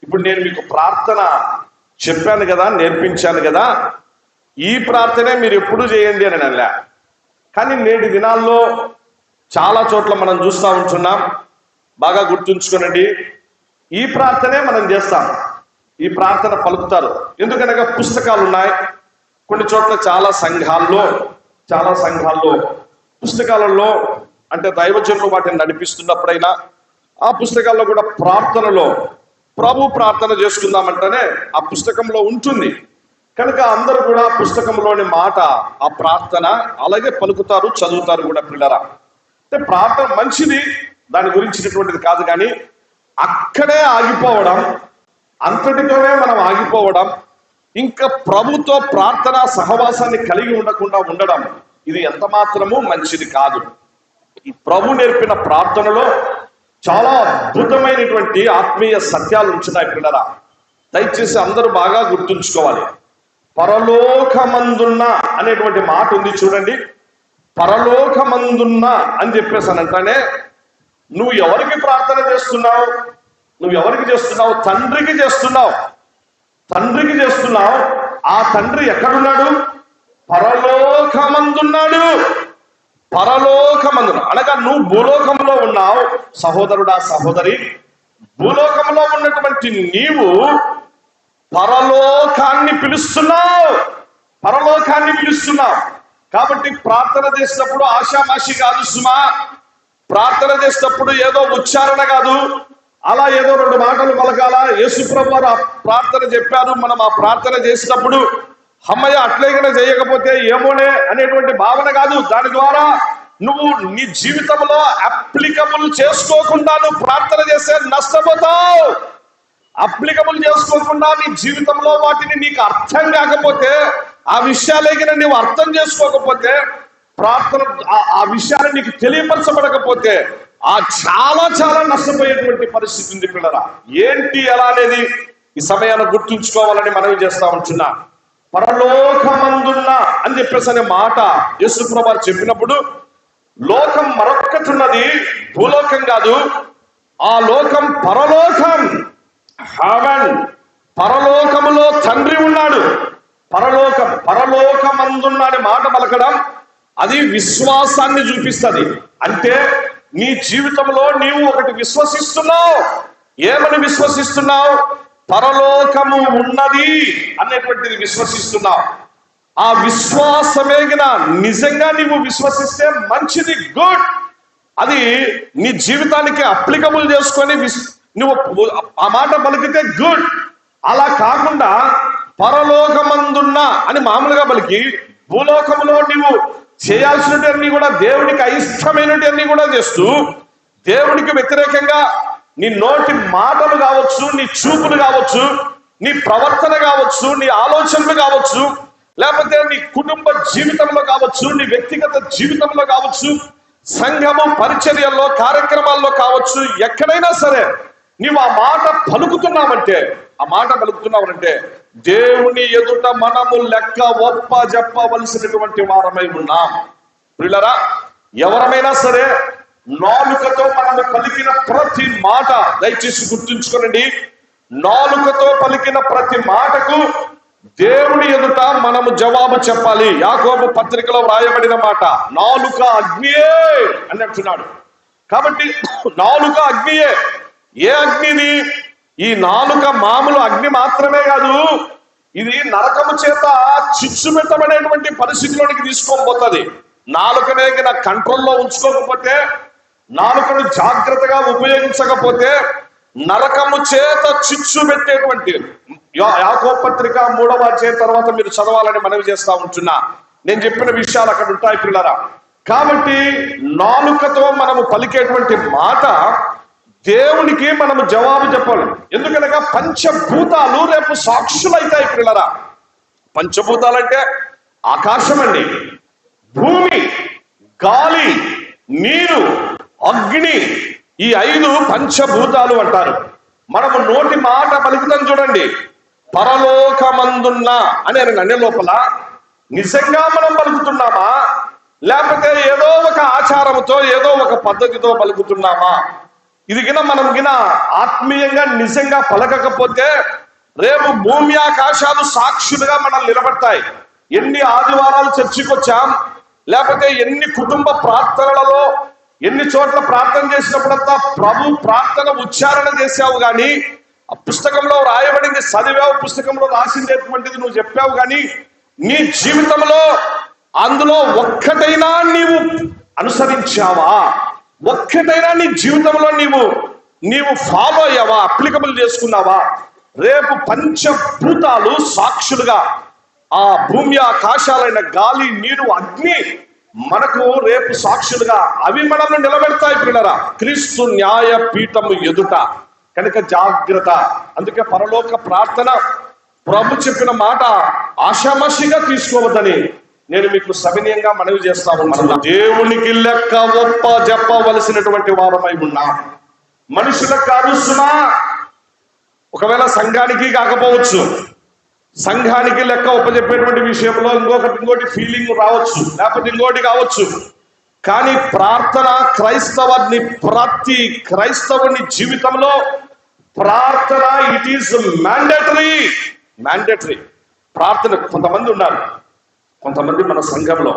ఇప్పుడు నేను మీకు ప్రార్థన చెప్పాను కదా, నేర్పించాను కదా, ఈ ప్రార్థనే మీరు ఎప్పుడు చేయండి అని అనలే. కానీ నేటి దినాల్లో చాలా చోట్ల మనం చూస్తూ ఉంటున్నాం. బాగా గుర్తుంచుకోనండి, ఈ ప్రార్థనే మనం చేస్తాం. ఈ ప్రార్థన పలుకుతారు. ఎందుకనగా పుస్తకాలు ఉన్నాయి. కొన్ని చోట్ల చాలా సంఘాల్లో పుస్తకాలలో అంటే దైవజనులు వాటిని నడిపిస్తున్నప్పుడైనా ఆ పుస్తకాల్లో కూడా ప్రార్థనలో ప్రభు ప్రార్థన చేసుకుందామంటేనే ఆ పుస్తకంలో ఉంటుంది. కనుక అందరూ కూడా పుస్తకంలోని మాట ఆ ప్రార్థన అలాగే పలుకుతారు, చదువుతారు కూడా పిల్లరా. అంటే ప్రార్థన మంచిది, దాని గురించినటువంటిది కాదు. కానీ అక్కడే ఆగిపోవడం, అంతటితోనే మనం ఆగిపోవడం, ఇంకా ప్రభుతో ప్రార్థన సహవాసాన్ని కలిగి ఉండకుండా ఉండడం, ఇది ఎంత మాత్రము మంచిది కాదు. ఈ ప్రభు నేర్పిన ప్రార్థనలో చాలా అద్భుతమైనటువంటి ఆత్మీయ సత్యాలు ఉంటున్నాయి పిల్లరా. దయచేసి అందరూ బాగా గుర్తుంచుకోవాలి. పరలోకమందున్న అనేటువంటి మాట ఉంది చూడండి. పరలోకమందున్న అని చెప్పేసానంటానే నువ్వు ఎవరికి ప్రార్థన చేస్తున్నావు? తండ్రికి చేస్తున్నావు. ఆ తండ్రి ఎక్కడున్నాడు? పరలోకమందున్నాడు. అనగా నువ్వు భూలోకంలో ఉన్నావు సహోదరుడా, సహోదరి. భూలోకంలో ఉన్నటువంటి నీవు పరలోకాన్ని పిలుస్తున్నావు. కాబట్టి ప్రార్థన చేసినప్పుడు ఆషామాషి కాదు సుమా. ప్రార్థన చేసినప్పుడు ఏదో ఉచ్చారణ కాదు, అలా ఏదో 2 మాటలు పలకాల. యేసుప్రభు వారు ఆ ప్రార్థన చెప్పారు. మనం ఆ ప్రార్థన చేసినప్పుడు అమ్మయ్య అట్లేగా చేయకపోతే ఏమోనే అనేటువంటి భావన కాదు. దాని ద్వారా నువ్వు నీ జీవితంలో అప్లికబుల్ చేసుకోకుండా నువ్వు ప్రార్థన చేస్తే నష్టపోతావు. అప్లికబుల్ చేసుకోకుండా నీ జీవితంలో వాటిని నీకు అర్థం కాకపోతే, ఆ విషయాలకి నువ్వు అర్థం చేసుకోకపోతే, ప్రార్థన ఆ విషయాలు నీకు తెలియపరచబడకపోతే చాలా నష్టపోయేటువంటి పరిస్థితి ఉంది పిల్లరా. ఏంటి ఎలా అనేది ఈ సమయాన్ని గుర్తుంచుకోవాలని మనవి చేస్తా ఉంటున్నా. పరలోకమందున్న అని చెప్పేసి అనే మాట యేసుప్రభు వారు చెప్పినప్పుడు, లోకం మరొక్కటి ఉన్నది, భూలోకం కాదు. ఆ లోకం పరలోకం, హెవెన్. పరలోకములో తండ్రి ఉన్నాడు. పరలోకమందున్న అనే మాట పలకడం అది విశ్వాసాన్ని చూపిస్తుంది. అంటే నీ జీవితంలో నీవు ఒకటి విశ్వసిస్తున్నావు. ఏమని విశ్వసిస్తున్నావు? పరలోకము ఉన్నది అనేటువంటిది విశ్వసిస్తున్నావు. ఆ విశ్వాసమేగిన నిజంగా నీవు విశ్వసిస్తే మంచిది, గుడ్. అది నీ జీవితానికి అప్లికబుల్ చేసుకొని నువ్వు ఆ మాట పలికితే గుడ్. అలా కాకుండా పరలోకమందున్న అని మామూలుగా పలికి భూలోకంలో నీవు చేయాల్సినవన్నీ కూడా దేవునికి అయిష్టమైనవన్నీ కూడా చేస్తూ దేవునికి వ్యతిరేకంగా నీ నోటి మాటలు కావచ్చు, నీ చూపులు కావచ్చు, నీ ప్రవర్తన కావచ్చు, నీ ఆలోచనలు కావచ్చు, లేకపోతే నీ కుటుంబ జీవితంలో కావచ్చు, నీ వ్యక్తిగత జీవితంలో కావచ్చు, సంఘము పరిచర్యల్లో కార్యక్రమాల్లో కావచ్చు, ఎక్కడైనా సరే నీవు ఆ మాట పలుకుతున్నావంటే దేవుని ఎదుట మనము లెక్క ఒప్ప చెప్పవలసినటువంటి వారమై ఉన్నాం. ప్రియులారా, ఎవరమైనా సరే నాలుకతో మనము పలికిన ప్రతి మాట, దయచేసి గుర్తుంచుకోనండి, నాలుకతో పలికిన ప్రతి మాటకు దేవుని ఎదుట మనము జవాబు చెప్పాలి. యాకోబు పత్రికలో వ్రాయబడిన మాట నాలుక అగ్నియే అని అంటున్నాడు. కాబట్టి నాలుక అగ్నియే. ఏ అగ్నిది? ఈ నాలుక మామూలు అగ్ని మాత్రమే కాదు, ఇది నరకము చేత చిచ్చుమెత్తబడేటువంటి పరిస్థితిలోనికి తీసుకోబోతుంది. నాలుకనే కంట్రోల్లో ఉంచుకోకపోతే, నాలుకను జాగ్రత్తగా ఉపయోగించకపోతే నరకము చేత చిచ్చు పెట్టేటువంటి యాకోబు పత్రిక 3వ అధ్యాయం తర్వాత మీరు చదవాలని మనవి చేస్తా ఉంటున్నా. నేను చెప్పిన విషయాలు అక్కడ ఉంటాయి పిల్లరా. కాబట్టి నాలుకతో మనము పలికేటువంటి మాట దేవునికి మనము జవాబు చెప్పాలి. ఎందుకనగా పంచభూతాలు రేపు సాక్షులు అవుతాయి పిల్లరా. పంచభూతాలంటే ఆకాశం అండి, భూమి, గాలి, నీరు, అగ్ని, ఈ 5 పంచభూతాలు అంటారు. మనము నోటి మాట పలుకుతాం చూడండి, పరలోకమందున్న అని అనే లోపల నిజంగా మనం పలుకుతున్నామా, లేకపోతే ఏదో ఒక ఆచారంతో ఏదో ఒక పద్ధతితో పలుకుతున్నామా? ఇది మనం ఆత్మీయంగా నిజంగా పలకకపోతే రేపు భూమి ఆకాశాలు సాక్షులుగా మనం నిలబడతాయి. ఎన్ని ఆదివారాలు చర్చికి వచ్చాం, లేకపోతే ఎన్ని కుటుంబ ప్రార్థనలలో ఎన్ని చోట్ల ప్రార్థన చేసినప్పుడంతా ప్రభు ప్రార్థన ఉచ్చారణ చేసావు కానీ, ఆ పుస్తకంలో రాయబడింది చదివావు, పుస్తకంలో రాసిందేటువంటిది నువ్వు చెప్పావు కానీ నీ జీవితంలో అందులో ఒక్కటైనా నీవు అనుసరించావా? ఒక్కటైనా నీ జీవితంలో నీవు ఫాలో అయ్యావా? అప్లికబుల్ చేసుకున్నావా? రేపు పంచభూతాలు సాక్షులుగా, ఆ భూమి ఆకాశాలైన గాలి, నీరు, అగ్ని మనకు రేపు సాక్షులుగా అవి మనల్ని నిలబెడతాయి పిల్లరా, క్రీస్తు న్యాయ పీఠము ఎదుట. కనుక జాగ్రత్త. అందుకే పరలోక ప్రార్థన ప్రభు చెప్పిన మాట ఆషామాషిగా తీసుకోవద్దని నేను మీకు సవినయంగా మనవి చేస్తా ఉన్నాను. దేవునికి లెక్క ఒప్ప చెప్పవలసినటువంటి వారమై ఉన్నాం. మనుషులకు కాదుస్తున్నా, ఒకవేళ సంఘానికి కాకపోవచ్చు, సంఘానికి లెక్క ఒప్పజెప్పేటువంటి విషయంలో ఇంకోటి ఫీలింగ్ రావచ్చు, లేకపోతే ఇంకోటి కావచ్చు. కానీ ప్రార్థన ప్రతి క్రైస్తవుని జీవితంలో ప్రార్థన ఇట్ ఈస్ మ్యాండేటరీ. ప్రార్థన కొంతమంది ఉన్నారు, కొంతమంది మన సంఘంలో,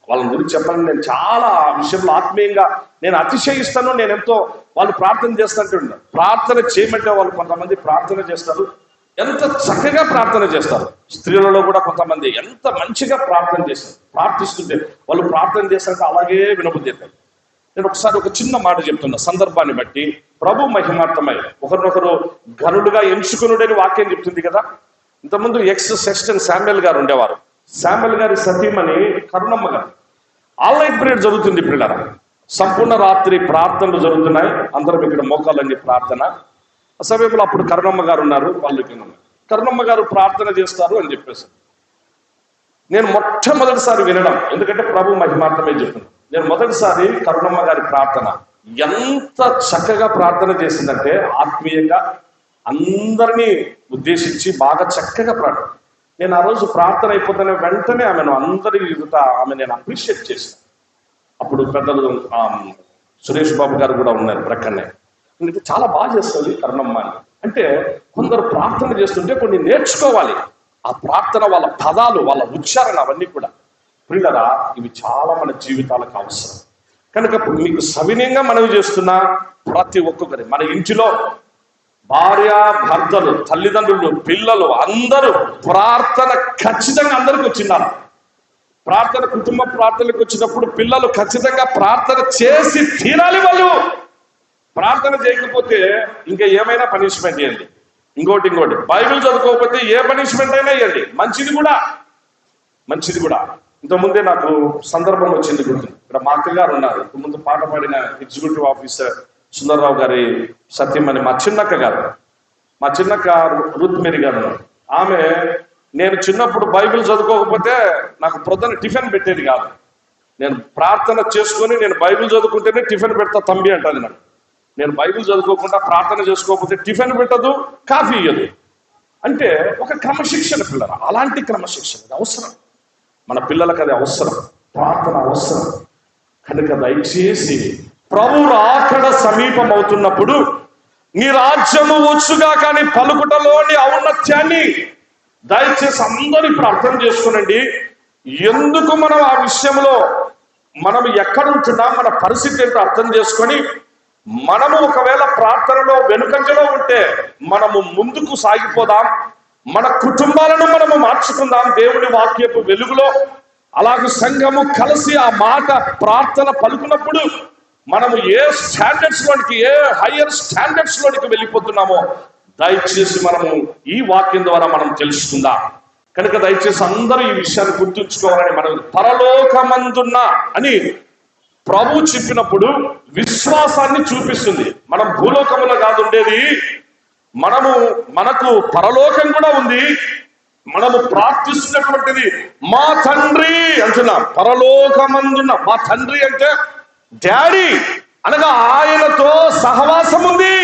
వాళ్ళ గురించి చెప్పాలని నేను చాలా విషయంలో ఆత్మీయంగా నేను అతిశయిస్తాను. నేను ఎంతో వాళ్ళు ప్రార్థన చేస్తుంటే ఉన్నారు. ప్రార్థన చేయమంటే వాళ్ళు కొంతమంది ప్రార్థన చేస్తారు, ఎంత చక్కగా ప్రార్థన చేస్తారు. స్త్రీలలో కూడా కొంతమంది ఎంత మంచిగా ప్రార్థన చేస్తారు. ప్రార్థిస్తుంటే వాళ్ళు ప్రార్థన చేస్తారంటే అలాగే వినబుద్ధి. నేను ఒకసారి ఒక చిన్న మాట చెప్తున్నా, సందర్భాన్ని బట్టి. ప్రభు మహిమార్థమై ఒకరినొకరు ఘనులుగా ఎంచుకునుడని వాక్యం చెప్తుంది కదా. ఇంతకుముందు సెక్స్టన్ శామ్యుయల్ గారు ఉండేవారు. శామ్యుయల్ గారి సతీమణి కరుణమ్మ గారు. ఆన్లైన్ పీరియడ్ జరుగుతుంది పిల్లల, సంపూర్ణ రాత్రి ప్రార్థనలు జరుగుతున్నాయి. అందరం ఇక్కడ మోకాళ్ళని ప్రార్థన. ఆ సమయంలో అప్పుడు కరుణమ్మ గారు ఉన్నారు. వాళ్ళు కరుణమ్మ గారు ప్రార్థన చేస్తారు అని చెప్పేసి నేను మొట్టమొదటిసారి వినడం, ఎందుకంటే ప్రభు మహిమార్థమే చెప్తున్నాను. నేను మొదటిసారి కరుణమ్మ గారి ప్రార్థన ఎంత చక్కగా ప్రార్థన చేసిందంటే, ఆత్మీయంగా అందరినీ ఉద్దేశించి బాగా చక్కగా ప్రార్థన. నేను ఆ రోజు ప్రార్థన అయిపోతున్న వెంటనే ఆమెను అందరి ఎదుట నేను అప్రిషియేట్ చేశాను. అప్పుడు పెద్దలు సురేష్ బాబు గారు కూడా ఉన్నారు ప్రక్కనే. ఎందుకంటే చాలా బాగా చేస్తుంది కరుణమ్మ అని. అంటే కొందరు ప్రార్థన చేస్తుంటే కొన్ని నేర్చుకోవాలి. ఆ ప్రార్థన, వాళ్ళ పదాలు, వాళ్ళ ఉచ్చారణ, అవన్నీ కూడా ప్రియులరా, ఇవి చాలా మన జీవితాలకు అవసరం. కనుక మీకు సవినయంగా మనవి చేస్తున్నా, ప్రతి ఒక్కొక్కరి మన ఇంటిలో భార్య, భర్తలు, తల్లిదండ్రులు, పిల్లలు అందరూ ప్రార్థన ఖచ్చితంగా అందరికి వచ్చిన్నారు. ప్రార్థన, కుటుంబ ప్రార్థనకు వచ్చినప్పుడు పిల్లలు ఖచ్చితంగా ప్రార్థన చేసి తీరాలి. వాళ్ళు ప్రార్థన చేయకపోతే ఇంకా ఏమైనా పనిష్మెంట్ ఇవ్వండి. ఇంకోటి బైబిల్ చదువుకోకపోతే ఏ పనిష్మెంట్ అయినా ఇవ్వండి. మంచిది కూడా. ఇంతకుముందే నాకు సందర్భం వచ్చింది గుర్తు. ఇక్కడ మా అక్క గారు ఉన్నారు, ఇంతకుముందు పాట పాడిన ఎగ్జిక్యూటివ్ ఆఫీసర్ సుందరరావు గారి సత్యమని మా చిన్నక్క గారు, మా చిన్నక్క రుత్మిరి గారు, ఆమె నేను చిన్నప్పుడు బైబిల్ చదువుకోకపోతే నాకు ప్రొద్దున టిఫిన్ పెట్టేది కాదు. నేను ప్రార్థన చేసుకొని నేను బైబిల్ చదువుకుంటేనే టిఫిన్ పెడతా తంబి అంటది నాకు. నేను బైబిల్ చదువుకోకుండా ప్రార్థన చేసుకోకపోతే టిఫిన్ పెట్టదు, కాఫీ ఇయ్యదు. అంటే ఒక క్రమశిక్షణ పిల్లలు, అలాంటి క్రమశిక్షణ అది అవసరం. మన పిల్లలకు అది అవసరం, ప్రార్థన అవసరం. కనుక దయచేసి ప్రభు రాకడ సమీపం అవుతున్నప్పుడు నీ రాజ్యము వచ్చుగా కానీ పలుకుటలోని ఔన్నత్యాన్ని దయచేసి అందరూ ఇప్పుడు అర్థం చేసుకునండి. ఎందుకు మనం ఆ విషయంలో మనం ఎక్కడ ఉంటున్నాం, మన పరిస్థితి ఏంటో అర్థం చేసుకొని మనము ఒకవేళ ప్రార్థనలో వెనుకంజలో ఉంటే మనము ముందుకు సాగిపోదాం. మన కుటుంబాలను మనము మార్చుకుందాం దేవుని వాక్యపు వెలుగులో. అలాగే సంఘము కలిసి ఆ మాట ప్రార్థన పలుకున్నప్పుడు మనము ఏ స్టాండర్డ్స్ లోనికి, ఏ హయ్యర్ స్టాండర్డ్స్ లోనికి వెళ్ళిపోతున్నామో దయచేసి మనము ఈ వాక్యం ద్వారా మనం తెలుసుకుందాం. కనుక దయచేసి అందరూ ఈ విషయాన్ని గుర్తుంచుకోవాలని మనం, పరలోకమందున్న అని ప్రభు చెప్పినప్పుడు విశ్వాసాన్ని చూపిస్తుంది. మనం భూలోకములో కాదు ఉండేది, మనకు పరలోకం కూడా ఉంది. మనము ప్రార్థిస్తున్నటువంటిది మా తండ్రి అంటున్నాం. పరలోకమందున్న మా తండ్రి అంటే డాడీ, అనగా ఆయనతో సహవాసం ఉంది.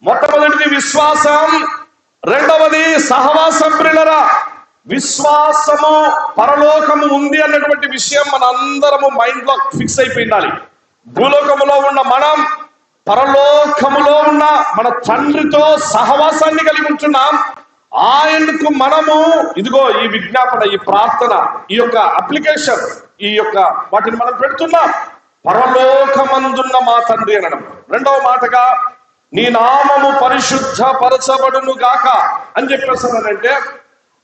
మొట్టమొదటిది విశ్వాసం, రెండవది సహవాసం. ప్రియులారా, విశ్వాసము పరలోకము ఉంది అన్నటువంటి విషయం మన అందరము మైండ్ లో ఫిక్స్ అయిపోయిండాలి. భూలోకములో ఉన్న మనం పరలోకములో ఉన్న మన తండ్రితో సహవాసాన్ని కలిగి ఉంటున్నాం. ఆయనకు మనము ఇదిగో ఈ విజ్ఞాపన, ఈ ప్రార్థన, ఈ యొక్క అప్లికేషన్, ఈ యొక్క వాటిని మనం పెడుతున్నాం. పరలోకమందున్న మా తండ్రి అనడం. రెండవ మాటగా నీ నామము పరిశుద్ధ పరచబడును గాక అని చెప్పేసానంటే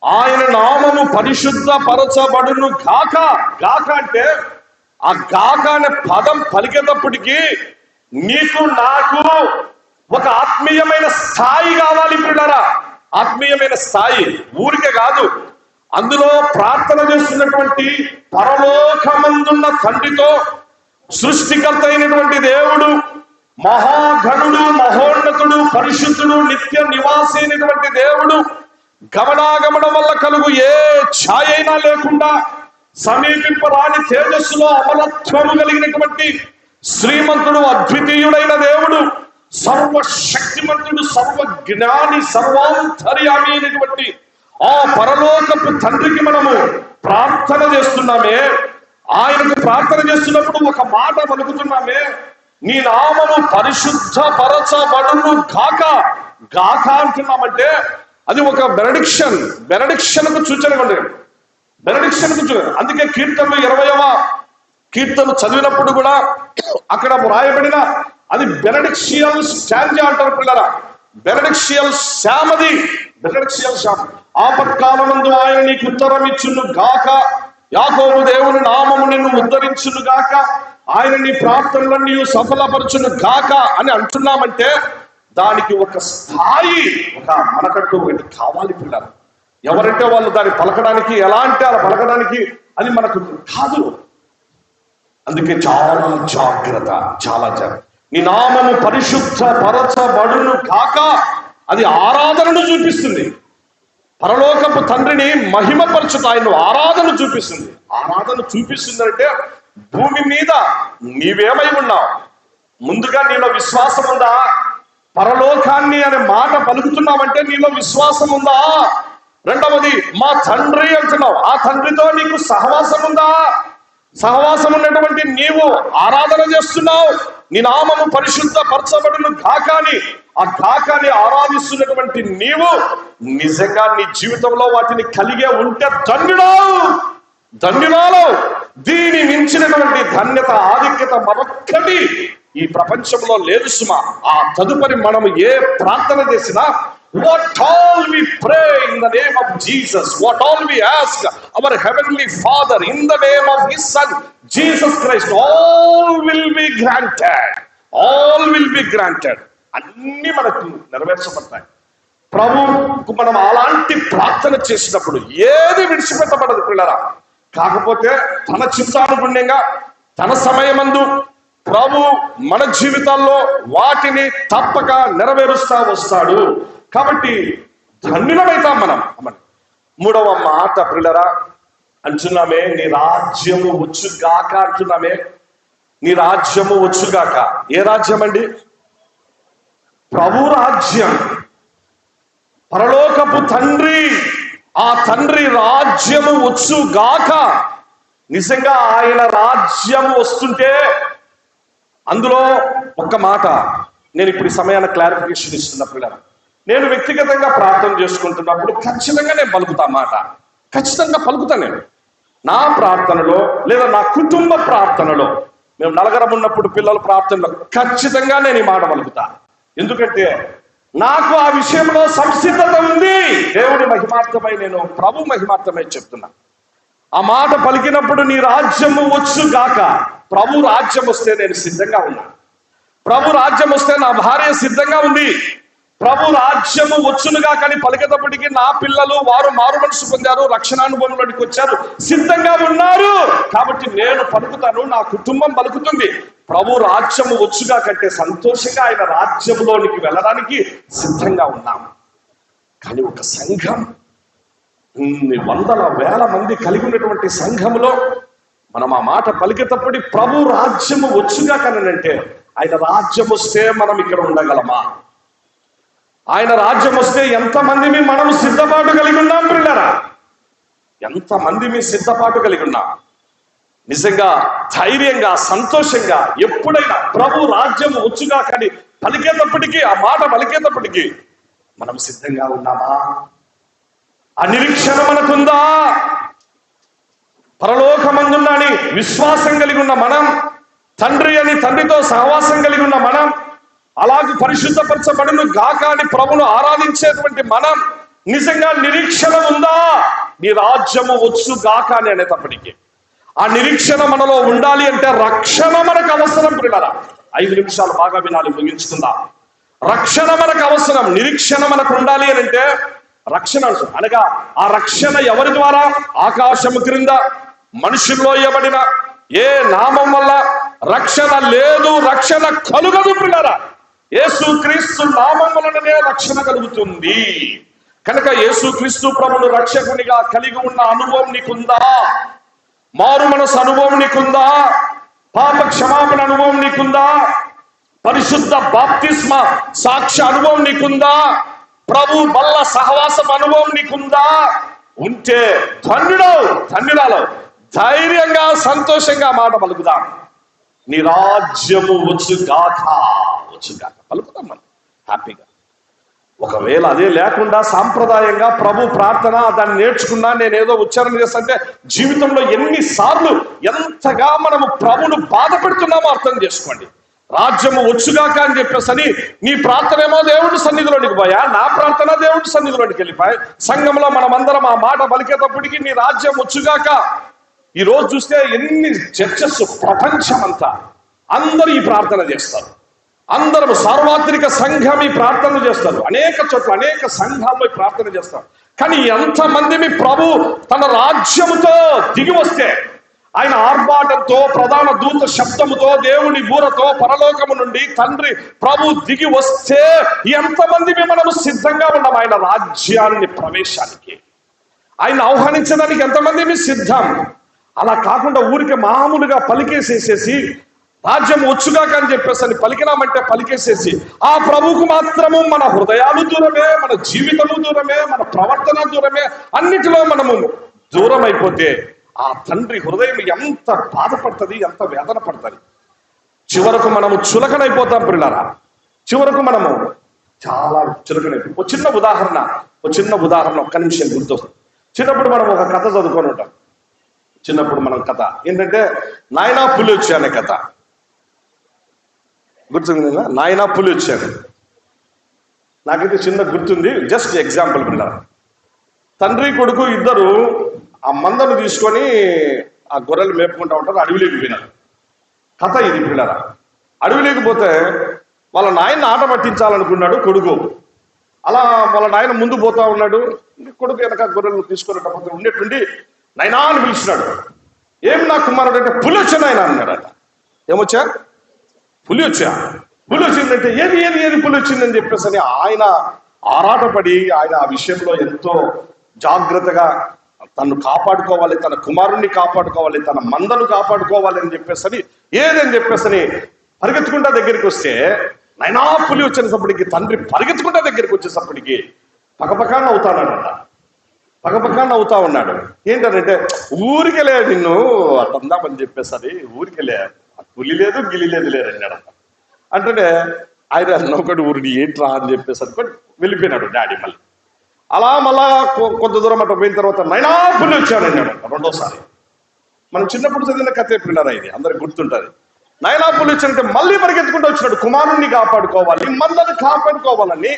ఆయన నామము పరిశుద్ధ పరచబడును గాక. గాక అంటే ఆ గాక అనే పదం పలికేటప్పటికీ నీకు నాకు ఒక ఆత్మీయమైన స్థాయి కావాలి పిల్లరా. ఆత్మీయమైన స్థాయి ఊరికే కాదు. అందులో ప్రార్థన చేస్తున్నటువంటి పరలోకమందున్న తండ్రితో, సృష్టికర్త అయినటువంటి దేవుడు, మహాగణుడు, మహోన్నతుడు, పరిశుద్ధుడు, నిత్య నివాసి అయినటువంటి దేవుడు, గమనాగమనం వల్ల కలుగు ఏ ఛాయ అయినా లేకుండా సమీపింపరాని తేజస్సులో అమరత్వము కలిగినటువంటి శ్రీమంతుడు, అద్వితీయుడైన దేవుడు, సర్వశక్తిమంతుడు, సర్వ జ్ఞాని, సర్వాంతర్యామి అయినటువంటి ఆ పరలోకపు తండ్రికి మనము ప్రార్థన చేస్తున్నామే. ఆయనకు ప్రార్థన చేస్తున్నప్పుడు ఒక మాట పలుకుతున్నామే, నీ నామము పరిశుద్ధ పరచబడును గాక. గాక అంటున్నామంటే అది ఒక బెనడిక్షన్కు సూచన ఉంది. బెనడిక్షన్కు సూచన. అందుకే కీర్తనలు 20వ కీర్తన చదివినప్పుడు కూడా అక్కడ వ్రాయబడిన అది బెనడిక్షియల్ స్టాంజా అంటారు పిల్లరా. బెనడిక్షియల్ శామది, బెనడిక్షియల్ శామ. ఆపత్కాలమందు ఆయన నీకు ఉత్తరం ఇచ్చును గాక, యాకోబు దేవుని నామము నిన్ను ఉద్ధరించును గాక, ఆయన నీ ప్రార్థనలన్నీ సఫలపరచును గాక అని అంటున్నామంటే దానికి ఒక స్థాయి, ఒక మనకంటూ ఒకటి కావాలి పిల్లలు. ఎవరంటే వాళ్ళు దాన్ని పలకడానికి, ఎలా అంటే అలా పలకడానికి అది మనకు కాదు. అందుకే చాలా జాగ్రత్త, చాలా జాగ్రత్త. నీ నామము పరిశుద్ధ పరచబడును గాక, అది ఆరాధనను చూపిస్తుంది. పరలోకపు తండ్రిని మహిమపరచుట ఆయన ఆరాధన చూపిస్తుంది. ఆరాధన చూపిస్తుంది అంటే భూమి మీద నీవేమై ఉన్నావు, ముందుగా నీలో విశ్వాసం ఉందా? పరలోకాన్ని అనే మాట పలుకుతున్నావంటే నీలో విశ్వాసం ఉందా? రెండవది మా తండ్రి అంటున్నావు, ఆ తండ్రితో నీకు సహవాసం ఉందా? సహవాసం ఉన్నటువంటి నీవు ఆరాధన చేస్తున్నావు. నీ నామము పరిశుద్ధ పరచబడును గాకాని, ఆ గాకాని ఆరాధిస్తున్నటువంటి నీవు నిజంగా నీ జీవితంలో వాటిని కలిగే ఉంటే ధన్యురాలు. దీని మించినటువంటి ధన్యత, ఆధిక్యత మరొక్కటి ఈ ప్రపంచంలో లేదు సుమా. ఆ తదుపరి మనము ఏ ప్రార్థన చేసినా, what all we pray in the name of Jesus, what all we ask our heavenly Father in the name of His Son Jesus Christ, all will be granted. All will be granted. అన్ని మనకు నెరవేర్చబడతాయి. ప్రభువుకు మనం అలాంటి ప్రార్థన చేసినప్పుడు ఏది విడిచిపెట్టబడదు పిల్లరా. కాకపోతే తన చిత్తానుగుణ్యంగా, తన సమయమందు, ప్రభు మన జీవితాల్లో వాటిని తప్పక నెరవేరుస్తా వస్తాడు. కాబట్టి ధన్యులమైతాం మనం. మూడవ మాట ప్రియులారా అంటున్నామే, నీ రాజ్యము వచ్చుగాక అంటున్నామే. నీ రాజ్యము వచ్చుగాక. ఏ రాజ్యం అండి? ప్రభు రాజ్యం. పరలోకపు తండ్రి, ఆ తండ్రి రాజ్యము వచ్చుగాక. నిజంగా ఆయన రాజ్యము వస్తుంటే అందులో ఒక్క మాట నేను ఇప్పుడు ఈ సమయాన్ని క్లారిఫికేషన్ ఇస్తున్నా పిల్లలు. నేను వ్యక్తిగతంగా ప్రార్థన చేసుకుంటున్నప్పుడు ఖచ్చితంగా నేను పలుకుతా మాట, ఖచ్చితంగా పలుకుతాను. నేను నా ప్రార్థనలో లేదా నా కుటుంబ ప్రార్థనలో, మేము నలుగురం ఉన్నప్పుడు పిల్లల ప్రార్థనలో ఖచ్చితంగా నేను ఈ మాట పలుకుతా. ఎందుకంటే నాకు ఆ విషయంలో సంసిద్ధత ఉంది. దేవుడి మహిమార్థమై, నేను ప్రభు మహిమార్థమై చెప్తున్నా. ఆ మాట పలికినప్పుడు నీ రాజ్యము వచ్చుగాక. ప్రభు రాజ్యం వస్తే నేను సిద్ధంగా ఉన్నా. ప్రభు రాజ్యం వస్తే నా భార్య సిద్ధంగా ఉంది. ప్రభు రాజ్యము వచ్చునుగా కానీ పలికేటప్పటికీ నా పిల్లలు వారు మారు మనసు పొందారు, రక్షణానుభవంలోనికి వచ్చారు, సిద్ధంగా ఉన్నారు. కాబట్టి నేను పలుకుతాను, నా కుటుంబం పలుకుతుంది. ప్రభు రాజ్యము వచ్చుగా కంటే సంతోషంగా ఆయన రాజ్యంలోనికి వెళ్ళడానికి సిద్ధంగా ఉన్నాం. కానీ ఒక సంఘం, వందల వేల మంది కలిగి ఉన్నటువంటి సంఘములో మనం ఆ మాట పలికేటప్పటి ప్రభు రాజ్యము వచ్చుగా కనంటే, ఆయన రాజ్యం వస్తే మనం ఇక్కడ ఉండగలమా? ఆయన రాజ్యం వస్తే ఎంతమంది మనము సిద్ధపాటు కలిగి ఉన్నాం పిల్లరా? ఎంతమంది మీ సిద్ధపాటు కలిగి ఉన్నాం? నిజంగా ధైర్యంగా సంతోషంగా ఎప్పుడైనా ప్రభు రాజ్యం వచ్చుగా కానీ పలికేటప్పటికీ, ఆ మాట పలికేటప్పటికీ మనం సిద్ధంగా ఉన్నామా? ఆ నిరీక్షణ మనకుందా? పరలోకమందున్నాని విశ్వాసం కలిగి ఉన్న మనం, తండ్రి అని తండ్రితో సహవాసం కలిగి ఉన్న మనం, అలాగే పరిశుద్ధపరచబడును గాక అని ప్రభును ఆరాధించేటువంటి మనం నిజంగా నిరీక్షణ ఉందా? నీ రాజ్యము వచ్చు గాక అని అనేటప్పటికీ ఆ నిరీక్షణ మనలో ఉండాలి అంటే రక్షణ మనకు అవసరం పిల్లరా. 5 నిమిషాలు బాగా వినాలి, ముగించుకుందాం. రక్షణ మనకు అవసరం, నిరీక్షణ మనకు ఉండాలి అని అంటే రక్షణ అవసరం. అనగా ఆ రక్షణ ఎవరి ద్వారా? ఆకాశము క్రింద మనుషుల్లో ఇవ్వబడిన ఏ నామం వల్ల రక్షణ లేదు, రక్షణ కలుగదు పిల్లరా. యేసుక్రీస్తు నామం వలననే రక్షణ కలుగుతుంది. కనుక యేసుక్రీస్తు ప్రభును రక్షకునిగా కలిగి ఉన్న అనుభవం నీకుందా? మారు మనసు అనుభవం నీకుందా? పాప క్షమాపణ అనుభవం నీకుందా? పరిశుద్ధ బాప్తిస్మ సాక్ష్య అనుభవం నీకుందా? ప్రభు బల్ల సహవాసం అనుభవం నీకుందా? ఉంటే ధన్యురాలు ధైర్యంగా సంతోషంగా మాట పలుకుదాం. నీ రాజ్యము వచ్చుగాక పలుకుతాం మనం హ్యాపీగా. ఒకవేళ అదే లేకుండా సాంప్రదాయంగా ప్రభు ప్రార్థన దాన్ని నేర్చుకున్నా, నేనేదో ఉచ్చారణ చేస్తుంటే జీవితంలో ఎన్నిసార్లు ఎంతగా మనము ప్రభును బాధ పెడుతున్నామో అర్థం చేసుకోండి. రాజ్యము వచ్చుగాక అని చెప్పేసని నీ ప్రార్థన ఏమో దేవుడి సన్నిధిలోనికి పోయా, నా ప్రార్థన దేవుడి సన్నిధిలోనికి వెళ్ళిపోయి సంఘంలో మనమందరం ఆ మాట పలికేటప్పటికీ నీ రాజ్యం వచ్చుగాక. ఈ రోజు చూస్తే ఎన్ని చర్చస్, ప్రపంచం అంతా అందరూ ఈ ప్రార్థన చేస్తారు. అందరూ సార్వత్రిక సంఘం ఈ ప్రార్థన చేస్తారు. అనేక చోట్ల అనేక సంఘాల్లో ప్రార్థన చేస్తారు. కానీ ఎంతమంది మీ ప్రభు తన రాజ్యముతో దిగి వస్తే, ఆయన ఆర్భాటంతో, ప్రధాన దూత శబ్దముతో, దేవుని బూరతో పరలోకము నుండి తండ్రి ప్రభు దిగి వస్తే ఎంతమంది మనము సిద్ధంగా ఉన్నాం ఆయన రాజ్యాన్ని ప్రవేశానికి, ఆయన ఆహ్వానించడానికి ఎంతమంది సిద్ధం? అలా కాకుండా ఊరికి మామూలుగా పలికేసేసేసి రాజ్యం వచ్చుగాక అని చెప్పేసి అని పలికినామంటే పలికేసేసి ఆ ప్రభువుకు మాత్రము మన హృదయాలు దూరమే, మన జీవితము దూరమే, మన ప్రవర్తన దూరమే, అన్నిటిలో మనము దూరం అయిపోతే ఆ తండ్రి హృదయం ఎంత బాధపడుతుంది, ఎంత వేదన పడుతుంది. చివరకు మనము చులకనైపోతాం పిల్లరా. చివరకు మనము చాలా చులకనైపోతాం. ఒక చిన్న ఉదాహరణ ఒక్క నిమిషం గుర్తొస్తుంది. చిన్నప్పుడు మనం ఒక కథ చదువుకొని ఉంటాం. చిన్నప్పుడు మనం కథ ఏంటంటే నాయనా పులి వచ్చి అనే కథ గుర్తుంది. నాయనా పులి వచ్చాడు. నాకైతే చిన్న గుర్తుంది. జస్ట్ ఎగ్జాంపుల్ పిల్లల, తండ్రి కొడుకు ఇద్దరు ఆ మందను తీసుకొని ఆ గొర్రెలు మేపుకుంటా ఉంటారు. అడవిలోకి పోయినారు. కథ ఇది పిల్లల. అడవిలోకి పోతే వాళ్ళ నాయన్ని ఆట పట్టించాలనుకున్నాడు కొడుకు. అలా వాళ్ళ నాయన ముందు పోతా ఉన్నాడు. కొడుకు వెనక గొర్రెలు తీసుకునేటప్పుడు ఉండేటువంటి నైనా అని పిలిచినాడు. ఏం నా కుమారుడు అంటే పులి వచ్చా నాయన అన్నాడట. ఏమొచ్చా? పులి వచ్చిందంటే ఏది ఏది ఏది పులి వచ్చిందని చెప్పేసి అని ఆయన ఆరాటపడి ఆయన ఆ విషయంలో ఎంతో జాగ్రత్తగా తను కాపాడుకోవాలి, తన కుమారుణ్ణి కాపాడుకోవాలి, తన మందను కాపాడుకోవాలి అని చెప్పేసి ఏదని చెప్పేసి పరిగెత్తుకుంటా దగ్గరికి వస్తే నైనా పులి వచ్చేటప్పటికి తండ్రి పరిగెత్తుకుంటా దగ్గరికి వచ్చేటప్పటికి పక్కపక్క నవ్వుతా ఉన్నాడు. ఏంటంటే ఊరికెళ్ళే నిన్ను అట్లందామని చెప్పేసరి ఊరికెళ్ళే పులి లేదు గిలి లేదు లేదన్నాడు. అంటే ఆయన నౌకటి ఊరిని ఏంట్రా అని చెప్పేసి అనుకోని వెళ్ళిపోయినాడు డాడీ. మళ్ళా కొంత దూరం అట్లా పోయిన తర్వాత నైనా పులి వచ్చాడన్నాడు రెండోసారి. మనం చిన్నప్పుడు చదివిన కథ చెప్పినారా, ఇది అందరికి గుర్తుంటది. నైనా పులి వచ్చాడంటే మళ్ళీ పరిగెత్తుకుంటూ వచ్చినాడు. కుమారుణ్ణి కాపాడుకోవాలి, మందని కాపాడుకోవాలని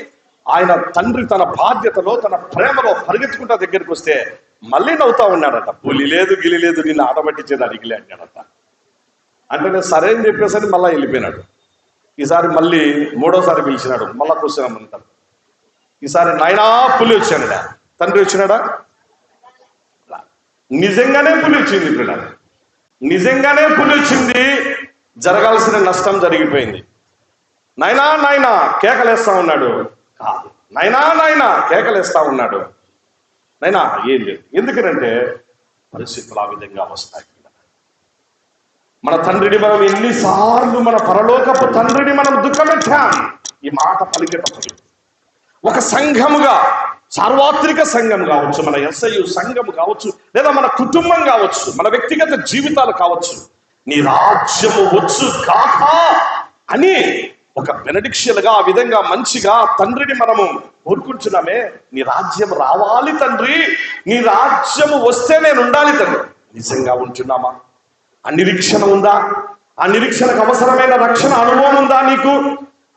ఆయన తండ్రి తన బాధ్యతలో తన ప్రేమలో పరిగెత్తుకుంటా దగ్గరికి వస్తే మళ్ళీ నవ్వుతా ఉన్నాడట. పులి లేదు గిలి లేదు నిన్ను ఆటబట్టించేది అడిగిలే అన్నాడట. అంటే నేను సరే అని చెప్పేసరి మళ్ళీ వెళ్ళిపోయినాడు. ఈసారి మళ్ళీ మూడోసారి పిలిచినాడు. మళ్ళా కూర్చున్నామంటారు. ఈసారి నాయనా పులి వచ్చాడా, తండ్రి వచ్చినాడా? నిజంగానే పులి వచ్చింది పిల్లలు, నిజంగానే పులి వచ్చింది. జరగాల్సిన నష్టం జరిగిపోయింది. నాయనా నాయనా కేకలేస్తా ఉన్నాడు. కాదు, నాయనా కేకలేస్తా ఉన్నాడు. నైనా ఏం లేదు. ఎందుకనంటే పరిస్థితులు ఆ విధంగా వస్తాయి. మన తండ్రిని మనం ఎన్నిసార్లు, మన పరలోకపు తండ్రిని మనం దుఃఖపెట్టాం. ఈ మాట పలికేటప్పుడు ఒక సంఘముగా, సార్వత్రిక సంఘం కావచ్చు, మన SIU సంఘం కావచ్చు, లేదా మన కుటుంబం కావచ్చు, మన వ్యక్తిగత జీవితాలు కావచ్చు, నీ రాజ్యము వచ్చు కాక అని ఒక బెనడిక్షన్గా ఆ విధంగా మంచిగా తండ్రిని మనము కోరుకుంటున్నామే. నీ రాజ్యం రావాలి తండ్రి, నీ రాజ్యము వస్తే నేను ఉండాలి తండ్రి. నిజంగా ఉంటున్నామా? ఆ నిరీక్షణ ఉందా? ఆ నిరీక్షణకు అవసరమైన రక్షణ అనుభవం ఉందా నీకు?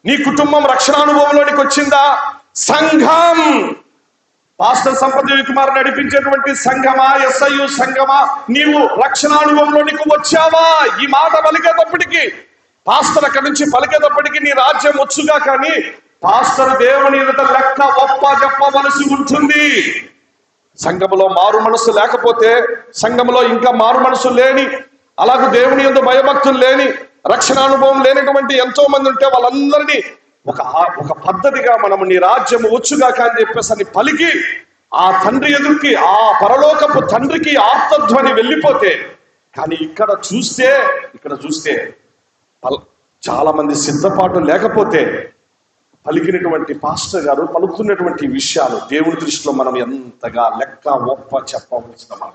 నీ కుటుంబం రక్షణ అనుభవంలోనికి వచ్చిందా? సంఘం, పాస్టర్ సంపత్ కుమార్ నడిపించేటువంటి సంఘమా, SIU సంఘమా, నీవు రక్షణ అనుభవంలోనికి వచ్చావా? ఈ మాట పలికేటప్పటికి, పాస్టర్ అక్కడి నుంచి పలికేటప్పటికి నీ రాజ్యం వచ్చుగా, కానీ పాస్టర్ దేవుని ఎదుట లెక్క ఒప్ప చెప్పవలసి ఉంటుంది. సంఘములో మారు మనసు లేకపోతే, సంఘములో ఇంకా మారు మనసు లేని, అలాగే దేవుని యందు భయభక్తులు లేని, రక్షణ అనుభవం లేనటువంటి ఎంతో మంది ఉంటే వాళ్ళందరినీ ఒక పద్ధతిగా మనము నీ రాజ్యము వచ్చుగాక అని చెప్పేసి అని పలికి ఆ తండ్రి ఎదురుకి, ఆ పరలోకపు తండ్రికి ఆర్తధ్వని వెళ్ళిపోతే, కానీ ఇక్కడ చూస్తే చాలా మంది సిద్ధపాటు లేకపోతే పలికినటువంటి పాస్టర్ గారు పలుకుతున్నటువంటి విషయాలు దేవుని దృష్టిలో మనం ఎంతగా లెక్క ఒప్ప చెప్పవలసిన మాట.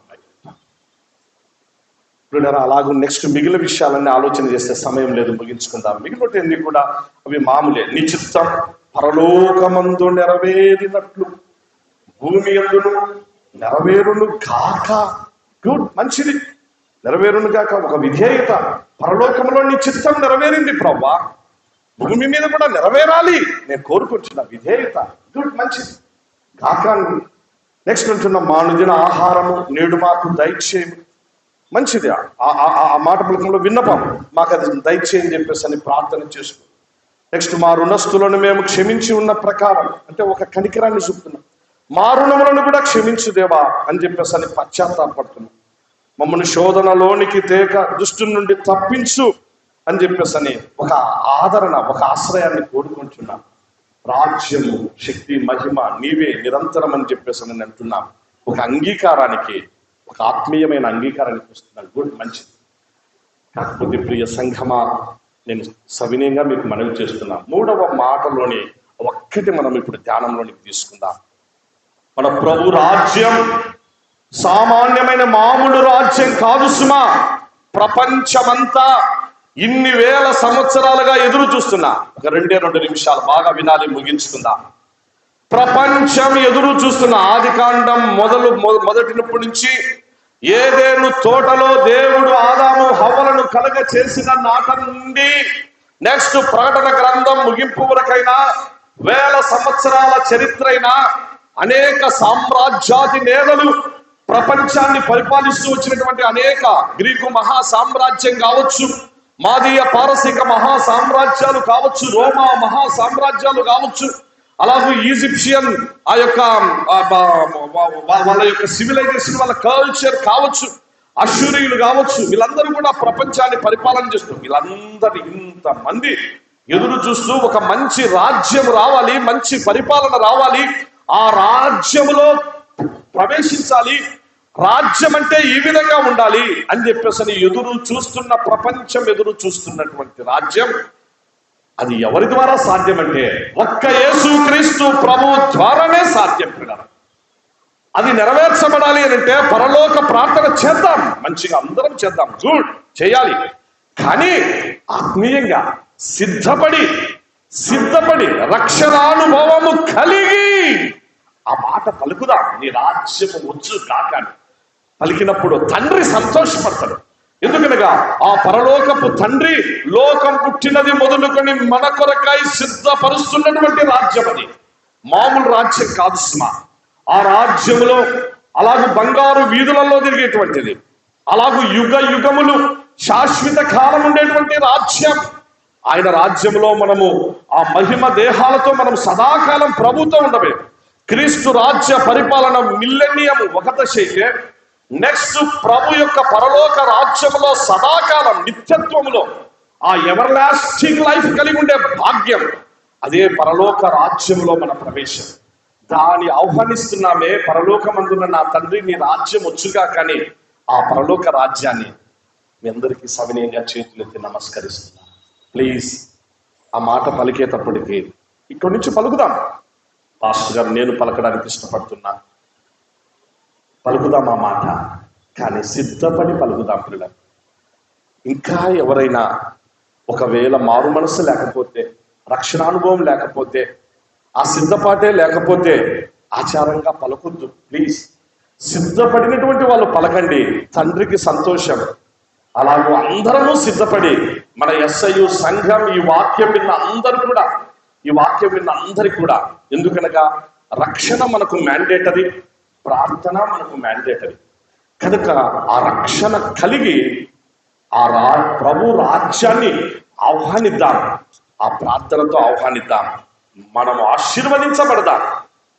అలాగే నెక్స్ట్ మిగిలిన విషయాలన్నీ ఆలోచన చేస్తే సమయం లేదు, ముగించుకుందాం. మిగిలినవి కూడా అవి మామూలే. నీ చిత్తం పరలోకమందు నెరవేరినట్లు భూమి యందును నెరవేరును గాక. గుడ్, మంచిది, నెరవేరును గాక. ఒక విధేయత. పరలోకంలో నీ చిత్తం నెరవేరింది ప్రభువా, భూమి మీద కూడా నెరవేరాలి నేను కోరుకుంటున్నా. విధేయత, గుడ్, మంచిది గాక. నెక్స్ట్ ఉంటున్న మా అనుదిన ఆహారము నేడు మాకు దయచేయము. మంచిది. ఆ మాట పలకంలో విన్నపం, మాకు అది దయచేయని చెప్పేసి అని ప్రార్థన చేసుకో. నెక్స్ట్ మా రుణస్తులను మేము క్షమించి ఉన్న ప్రకారం, అంటే ఒక కనికరాన్ని చూపుతున్నాం. మా రుణములను కూడా క్షమించు దేవా అని చెప్పేసి అని పశ్చాత్తాపడుతున్నాం. మమ్మల్ని శోధనలోనికి తేక దుష్టు నుండి తప్పించు అని చెప్పేసి అని ఒక ఆదరణ, ఒక ఆశ్రయాన్ని కోరుకుంటున్నాం. రాజ్యము, శక్తి, మహిమ నీవే నిరంతరం అని చెప్పేసి అని అంటున్నాం. ఒక అంగీకారానికి, ఒక ఆత్మీయమైన అంగీకారానికి వస్తున్నాను. గుడ్, మంచిది. కాకపోతే ప్రియ సంఘమా, నేను సవినయంగా మీకు మనవి చేస్తున్నా. 3వ మాటలోని ఒక్కటి మనం ఇప్పుడు ధ్యానంలోనికి తీసుకుందాం. మన ప్రభు రాజ్యం సామాన్యమైన మామూలు రాజ్యం కాదు సుమా. ప్రపంచమంతా ఇన్ని వేల సంవత్సరాలుగా ఎదురు చూస్తున్నా. ఒక 2 నిమిషాలు బాగా వినాలి, ముగించుకుందాం. ప్రపంచం ఎదురు చూస్తున్న ఆదికాండం మొదటినప్పటి నుంచి ఏదేను తోటలో దేవుడు ఆదాము హవ్వలను కలగ చేసిన నాట నుండి నెక్స్ట్ ప్రకటన గ్రంథం ముగింపు వరకైనా, వేల సంవత్సరాల చరిత్ర అయినా, అనేక సామ్రాజ్యాది నేతలు ప్రపంచాన్ని పరిపాలిస్తూ వచ్చినటువంటి అనేక గ్రీకు మహా సామ్రాజ్యం కావచ్చు, మాదీయ పారసీక మహా సామ్రాజ్యాలు కావచ్చు, రోమా మహా సామ్రాజ్యాలు కావచ్చు, అలాగే ఈజిప్షియన్ ఆ యొక్క వాళ్ళ యొక్క సివిలైజేషన్, వాళ్ళ కల్చర్ కావచ్చు, అశ్షూరీయులు కావచ్చు, వీళ్ళందరూ కూడా ప్రపంచాన్ని పరిపాలన చేస్తూ వీళ్ళందరి ఇంతమంది ఎదురు చూస్తూ ఒక మంచి రాజ్యం రావాలి, మంచి పరిపాలన రావాలి, ఆ రాజ్యములో ప్రవేశించాలి, రాజ్యం అంటే ఈ విధంగా ఉండాలి అని చెప్పేసి ఎదురు చూస్తున్న ప్రపంచం ఎదురు చూస్తున్నటువంటి రాజ్యం అది ఎవరి ద్వారా సాధ్యమంటే ఒక్క యేసుక్రీస్తు ప్రభువు ద్వారానే సాధ్యం. అది నెరవేర్చబడాలి అని అంటే పరలోక ప్రార్థన చేద్దాం, మంచిగా అందరం చేద్దాం, గుడ్ చేయాలి. కానీ ఆత్మీయంగా సిద్ధపడి రక్షణానుభవము కలిగి ఆ మాట పలుకుదాం. నీ రాజ్యము వచ్చు కాకాని పలికినప్పుడు తండ్రి సంతోషపడతాడు. ఎందుకనగా ఆ పరలోకపు తండ్రి లోకం పుట్టినది మొదలుకొని మన కొరకై సిద్ధపరుస్తున్నటువంటి రాజ్యం. అది మామూలు రాజ్యం కాదు సుమా. ఆ రాజ్యములో అలాగూ బంగారు వీధులలో తిరిగేటువంటిది, అలాగూ యుగ యుగములు శాశ్వత కాలం ఉండేటువంటి రాజ్యం. ఆయన రాజ్యంలో మనము ఆ మహిమ దేహాలతో మనం సదాకాలం ప్రభుతో ఉండమే. క్రీస్తు రాజ్య పరిపాలన మిల్లెనియం ఒక దశ అయితే, నెక్స్ట్ ప్రభు యొక్క పరలోక రాజ్యములో సదాకాలం నిత్యత్వములో ఆ ఎవర్ లాస్టింగ్ లైఫ్ కలిగి ఉండే భాగ్యం, అదే పరలోక రాజ్యంలో మన ప్రవేశం. దాన్ని ఆహ్వానిస్తున్నామే. పరలోకమందున్న నా తండ్రి నీ రాజ్యం వచ్చుగా, కానీ ఆ పరలోక రాజ్యాన్ని మీ అందరికీ సవినయంగా చేతులెత్తి నమస్కరిస్తున్నా. ప్లీజ్ ఆ మాట పలికేటప్పటికీ ఇక్కడి నుంచి పలుకుదాం. పాస్టర్ గారు నేను పలకడానికి ఇష్టపడుతున్నా, పలుకుదాం ఆ మాట, కానీ సిద్ధపడి పలుకుదాం పిల్లలు. ఇంకా ఎవరైనా ఒకవేళ మారు మనసు లేకపోతే, రక్షణానుభవం లేకపోతే, ఆ సిద్ధపాటే లేకపోతే ఆచారంగా పలకొద్దు ప్లీజ్. సిద్ధపడినటువంటి వాళ్ళు పలకండి, తండ్రికి సంతోషం. అలాగూ అందరము సిద్ధపడి మన SIU సంఘం ఈ వాక్యం విన్న అందరికి కూడా ఎందుకనగా రక్షణ మనకు మ్యాండేటరీ, ప్రార్థన మనకు మ్యాండేటరీ కనుక ఆ రక్షణ కలిగి ప్రభు రాజ్యాన్ని ఆహ్వానిద్దాం, ఆ ప్రార్థనతో ఆహ్వానిద్దాం. మనము ఆశీర్వదించబడదాం,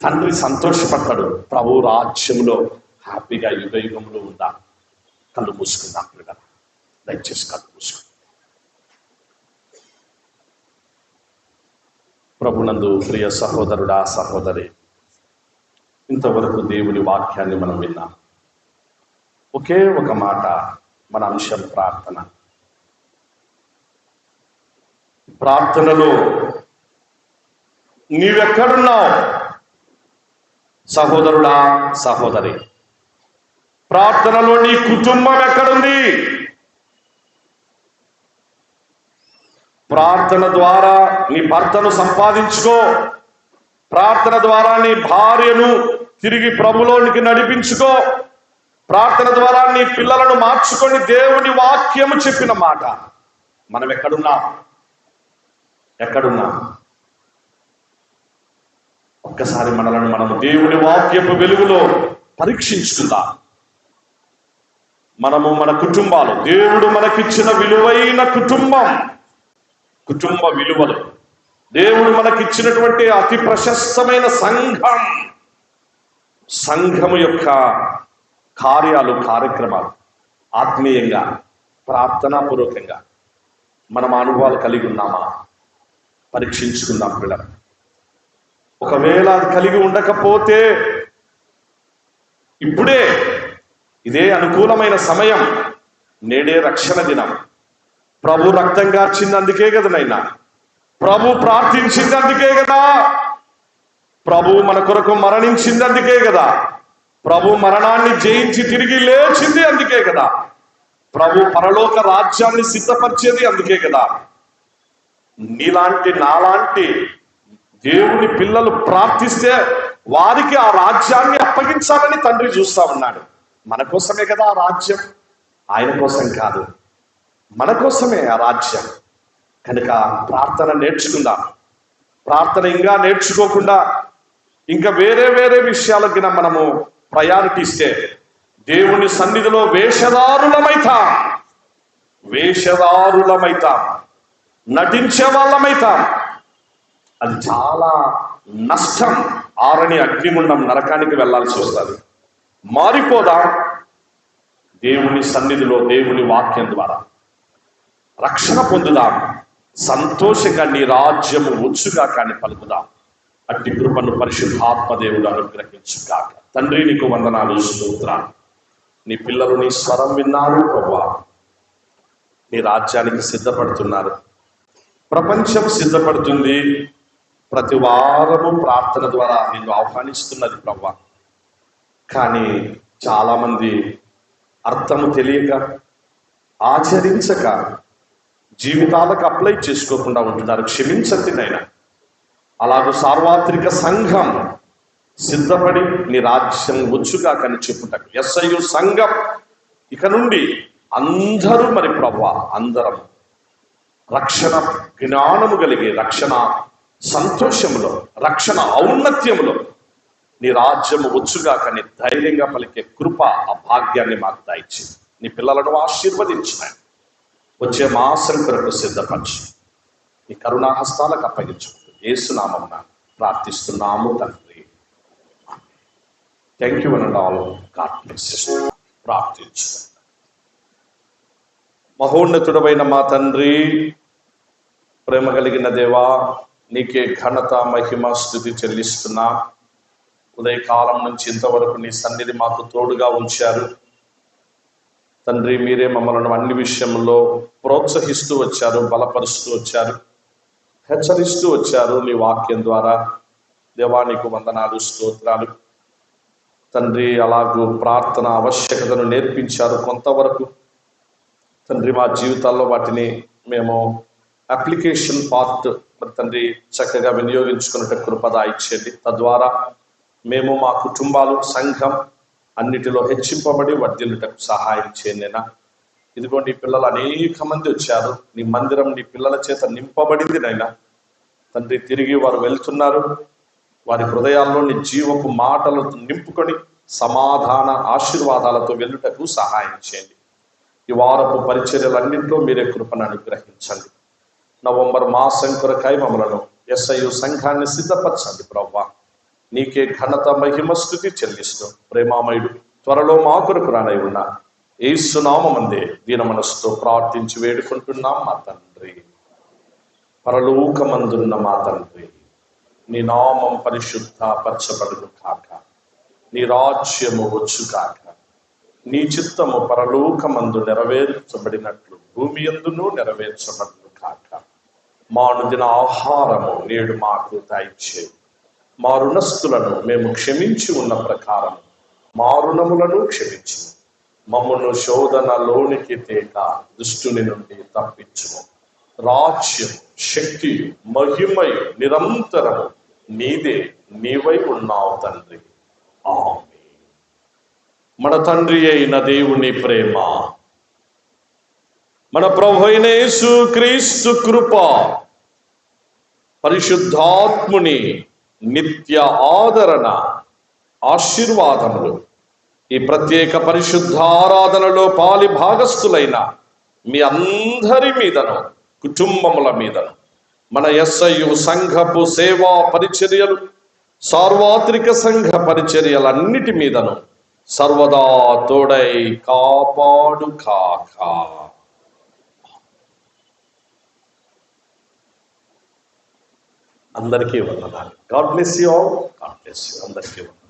తండ్రి సంతోషపడతాడు. ప్రభు రాజ్యంలో హ్యాపీగా యుగ యుగంలో ఉందాం. కళ్ళు మూసుకుందాం పిల్లలు, దయచేసి కళ్ళు మూసుకుందాం. ప్రభునందు ప్రియ సహోదరుడా సహోదరి, ఇంతవరకు దేవుని వాక్యాన్ని మనం విన్నాం. ఒకే ఒక మాట మన అంశం ప్రార్థన. ప్రార్థనలో నీవెక్కడున్నావు సహోదరుడా సహోదరి? ప్రార్థనలో నీ కుటుంబం ఎక్కడుంది? ప్రార్థన ద్వారా నీ భర్తను సంపాదించుకో, ప్రార్థన ద్వారా నీ భార్యను తిరిగి ప్రభులోనికి నడిపించుకో, ప్రార్థన ద్వారా నీ పిల్లలను మార్చుకొని దేవుని వాక్యము చెప్పిన మాట. మనం ఎక్కడున్నాం? ఒక్కసారి మనలను మనం దేవుని వాక్యపు వెలుగులో పరీక్షించుకుందాం. మనము మన కుటుంబాలు, దేవుడు మనకిచ్చిన విలువైన కుటుంబ విలువలు, దేవుడు మనకిచ్చినటువంటి అతి ప్రశస్తమైన సంఘము యొక్క కార్యక్రమాలు ఆత్మీయంగా ప్రార్థనాపూర్వకంగా మనం అనుభవాలు కలిగి ఉన్నామా పరీక్షించుకుందాం పిల్లలు. ఒకవేళ అది కలిగి ఉండకపోతే ఇదే అనుకూలమైన సమయం. నేడే రక్షణ దినం. ప్రభు రక్తం కార్చింది అందుకే కదా నైనా, ప్రభు ప్రార్థించింది అందుకే కదా, ప్రభు మన కొరకు మరణించింది అందుకే కదా, ప్రభు మరణాన్ని జయించి తిరిగి లేచింది అందుకే కదా, ప్రభు పరలోక రాజ్యాన్ని సిద్ధపరిచేది అందుకే కదా. నీలాంటి నాలాంటి దేవుని పిల్లలు ప్రార్థిస్తే వారికి ఆ రాజ్యాన్ని అప్పగించాలని తండ్రి చూస్తా ఉన్నాడు. మన కోసమే కదా ఆ రాజ్యం, ఆయన కోసం కాదు, మన కోసమే ఆ రాజ్యం. కనుక ప్రార్థన నేర్చుకుందాం. ప్రార్థన ఇంకా నేర్చుకోకుండా ఇంకా వేరే విషయాలకి మనము ప్రయారిటీ ఇస్తే దేవుని సన్నిధిలో వేషధారులమైతాం, నటించే వాళ్ళమైతాం. అది చాలా నష్టం. ఆరని అగ్నిగుండం నరకానికి వెళ్లాల్సి వస్తుంది. మారిపోదాం, దేవుని సన్నిధిలో దేవుని వాక్యం ద్వారా రక్షణ పొందుదాం. సంతోషంగా నీ రాజ్యము వచ్చుగా కానీ పలుకుదాం. అట్టి కృపను పరిశుద్ధాత్మ దేవుడు అనుగ్రహించుగాక. తండ్రి నీకు వందనాలు, స్తోత్రాలు. నీ పిల్లలు నీ స్వరం విన్నారు ప్రభువా. నీ రాజ్యానికి సిద్ధపడుతున్నారు. ప్రపంచం సిద్ధపడుతుంది. ప్రతి వారము ప్రార్థన ద్వారా నిన్ను ఆహ్వానిస్తున్నది ప్రభువా. కానీ చాలామంది అర్థము తెలియక, ఆచరించక, జీవితాలకు అప్లై చేసుకోకుండా ఉంటున్నారు. క్షమించండి నాయనా. అలాగే సార్వత్రిక సంఘం సిద్ధపడి నీ రాజ్యం వచ్చుగా కానీ చెప్పుటకు ఎస్ఐయు సంఘం ఇక నుండి అందరూ మరి ప్రభువా, అందరం రక్షణ జ్ఞానము కలిగి, రక్షణ సంతోషములో, రక్షణ ఔన్నత్యములో నీ రాజ్యము వచ్చుగా కానీ ధైర్యంగా పలికే కృప, ఆ భాగ్యాన్ని మాకు దయచి నీ పిల్లలను ఆశీర్వదించిన వచ్చే మాసం కొరకు సిద్ధపరచు. నీ కరుణా హస్తాలకు అప్పగించుకుంటూ యేసునామమున ప్రార్థిస్తున్నాము తండ్రి. Thank you and all. God bless you. ప్రార్థించు. మహోన్నతుడమైన మా తండ్రి, ప్రేమ కలిగిన దేవా, నీకే ఘనత, మహిమ, స్తుతి చెల్లిస్తున్నా. ఉదయకాలం నుంచి ఇంతవరకు నీ సన్నిధి మాకు తోడుగా ఉంచారు తండ్రి. మీరే మమ్మల్ని అన్ని విషయంలో ప్రోత్సహిస్తూ వచ్చారు, బలపరుస్తూ వచ్చారు, హెచ్చరిస్తూ వచ్చారు నీ వాక్యం ద్వారా. దేవా నీకు వందనాలు, స్తోత్రాలు తండ్రి. అలాగూ ప్రార్థన ఆవశ్యకతను నేర్పించారు కొంతవరకు తండ్రి. మా జీవితాల్లో వాటిని మేము అప్లికేషన్ పార్ట్ మరి తండ్రి చక్కగా వినియోగించుకున్నట్టు కృపద ఇచ్చేది. తద్వారా మేము, మా కుటుంబాలు, సంఘం అన్నిటిలో హెచ్చింపబడి వర్ధిల్లుటకు సహాయం చేయనేనా. ఇదిగో నీ పిల్లలు అనేక మంది వచ్చారు. నీ మందిరం నీ పిల్లల చేత నింపబడింది నైనా తండ్రి. తిరిగి వారు వెళ్తున్నారు. వారి హృదయాల్లో నీ జీవపు మాటలతో నింపుకొని సమాధాన ఆశీర్వాదాలతో వెళ్ళుటకు సహాయం చేయండి. ఈ వారపు పరిచర్యలన్నింటిలో మీరే కృపను అనుగ్రహించండి. నవంబర్ మాసం కొరకై మమ్మలను ఎస్ఐయు సంఘాన్ని సిద్ధపరచండి ప్రభువా. నీకే ఘనత, మహిమ, స్తుతి చెల్లిస్తూ ప్రేమామయుడు త్వరలో మా కొరకు రానై ఉన్న యేసు నామమందే దీన మనసుతో ప్రార్థించి వేడుకుంటున్నాం మా తండ్రి. పరలోకమందున్న మా తండ్రి, నీ నామం పరిశుద్ధ పరచబడును కాక, నీ రాజ్యము వచ్చు కాక, నీ చిత్తము పరలోకమందు నెరవేర్చబడినట్లు భూమి యందును నెరవేర్చబడును కాక. మా అనుదిన ఆహారము నేడు మాకు దయచేయి. మా రుణస్థులను మేము క్షమించి ఉన్న ప్రకారం మా రుణములను క్షమించు. మమ్మను శోధనలోనికి తేక దుష్టుని నుండి తప్పించుము. రాజ్యం, శక్తి, మహిమయు నిరంతరము నీదే, నీవై ఉన్నావు తండ్రి. ఆమేన్. మన తండ్రి అయిన దేవుని ప్రేమ, మన ప్రభు అయిన యేసు క్రీస్తు కృప, పరిశుద్ధాత్ముని నిత్య ఆదరణ, ఆశీర్వాదములు ఈ ప్రత్యేక పరిశుద్ధ ఆరాధనలో పాలి భాగస్థులైన మీ అందరి మీదను, కుటుంబముల మీదను, మన ఎస్ఐయు సంఘపు సేవా పరిచర్యలు, సార్వత్రిక సంఘ పరిచర్యలన్నిటి మీదను సర్వదా తోడై కాపాడు కాక. అందరికీ వందనాలు. God bless you all. God bless you. అందరికీ వందనాలు.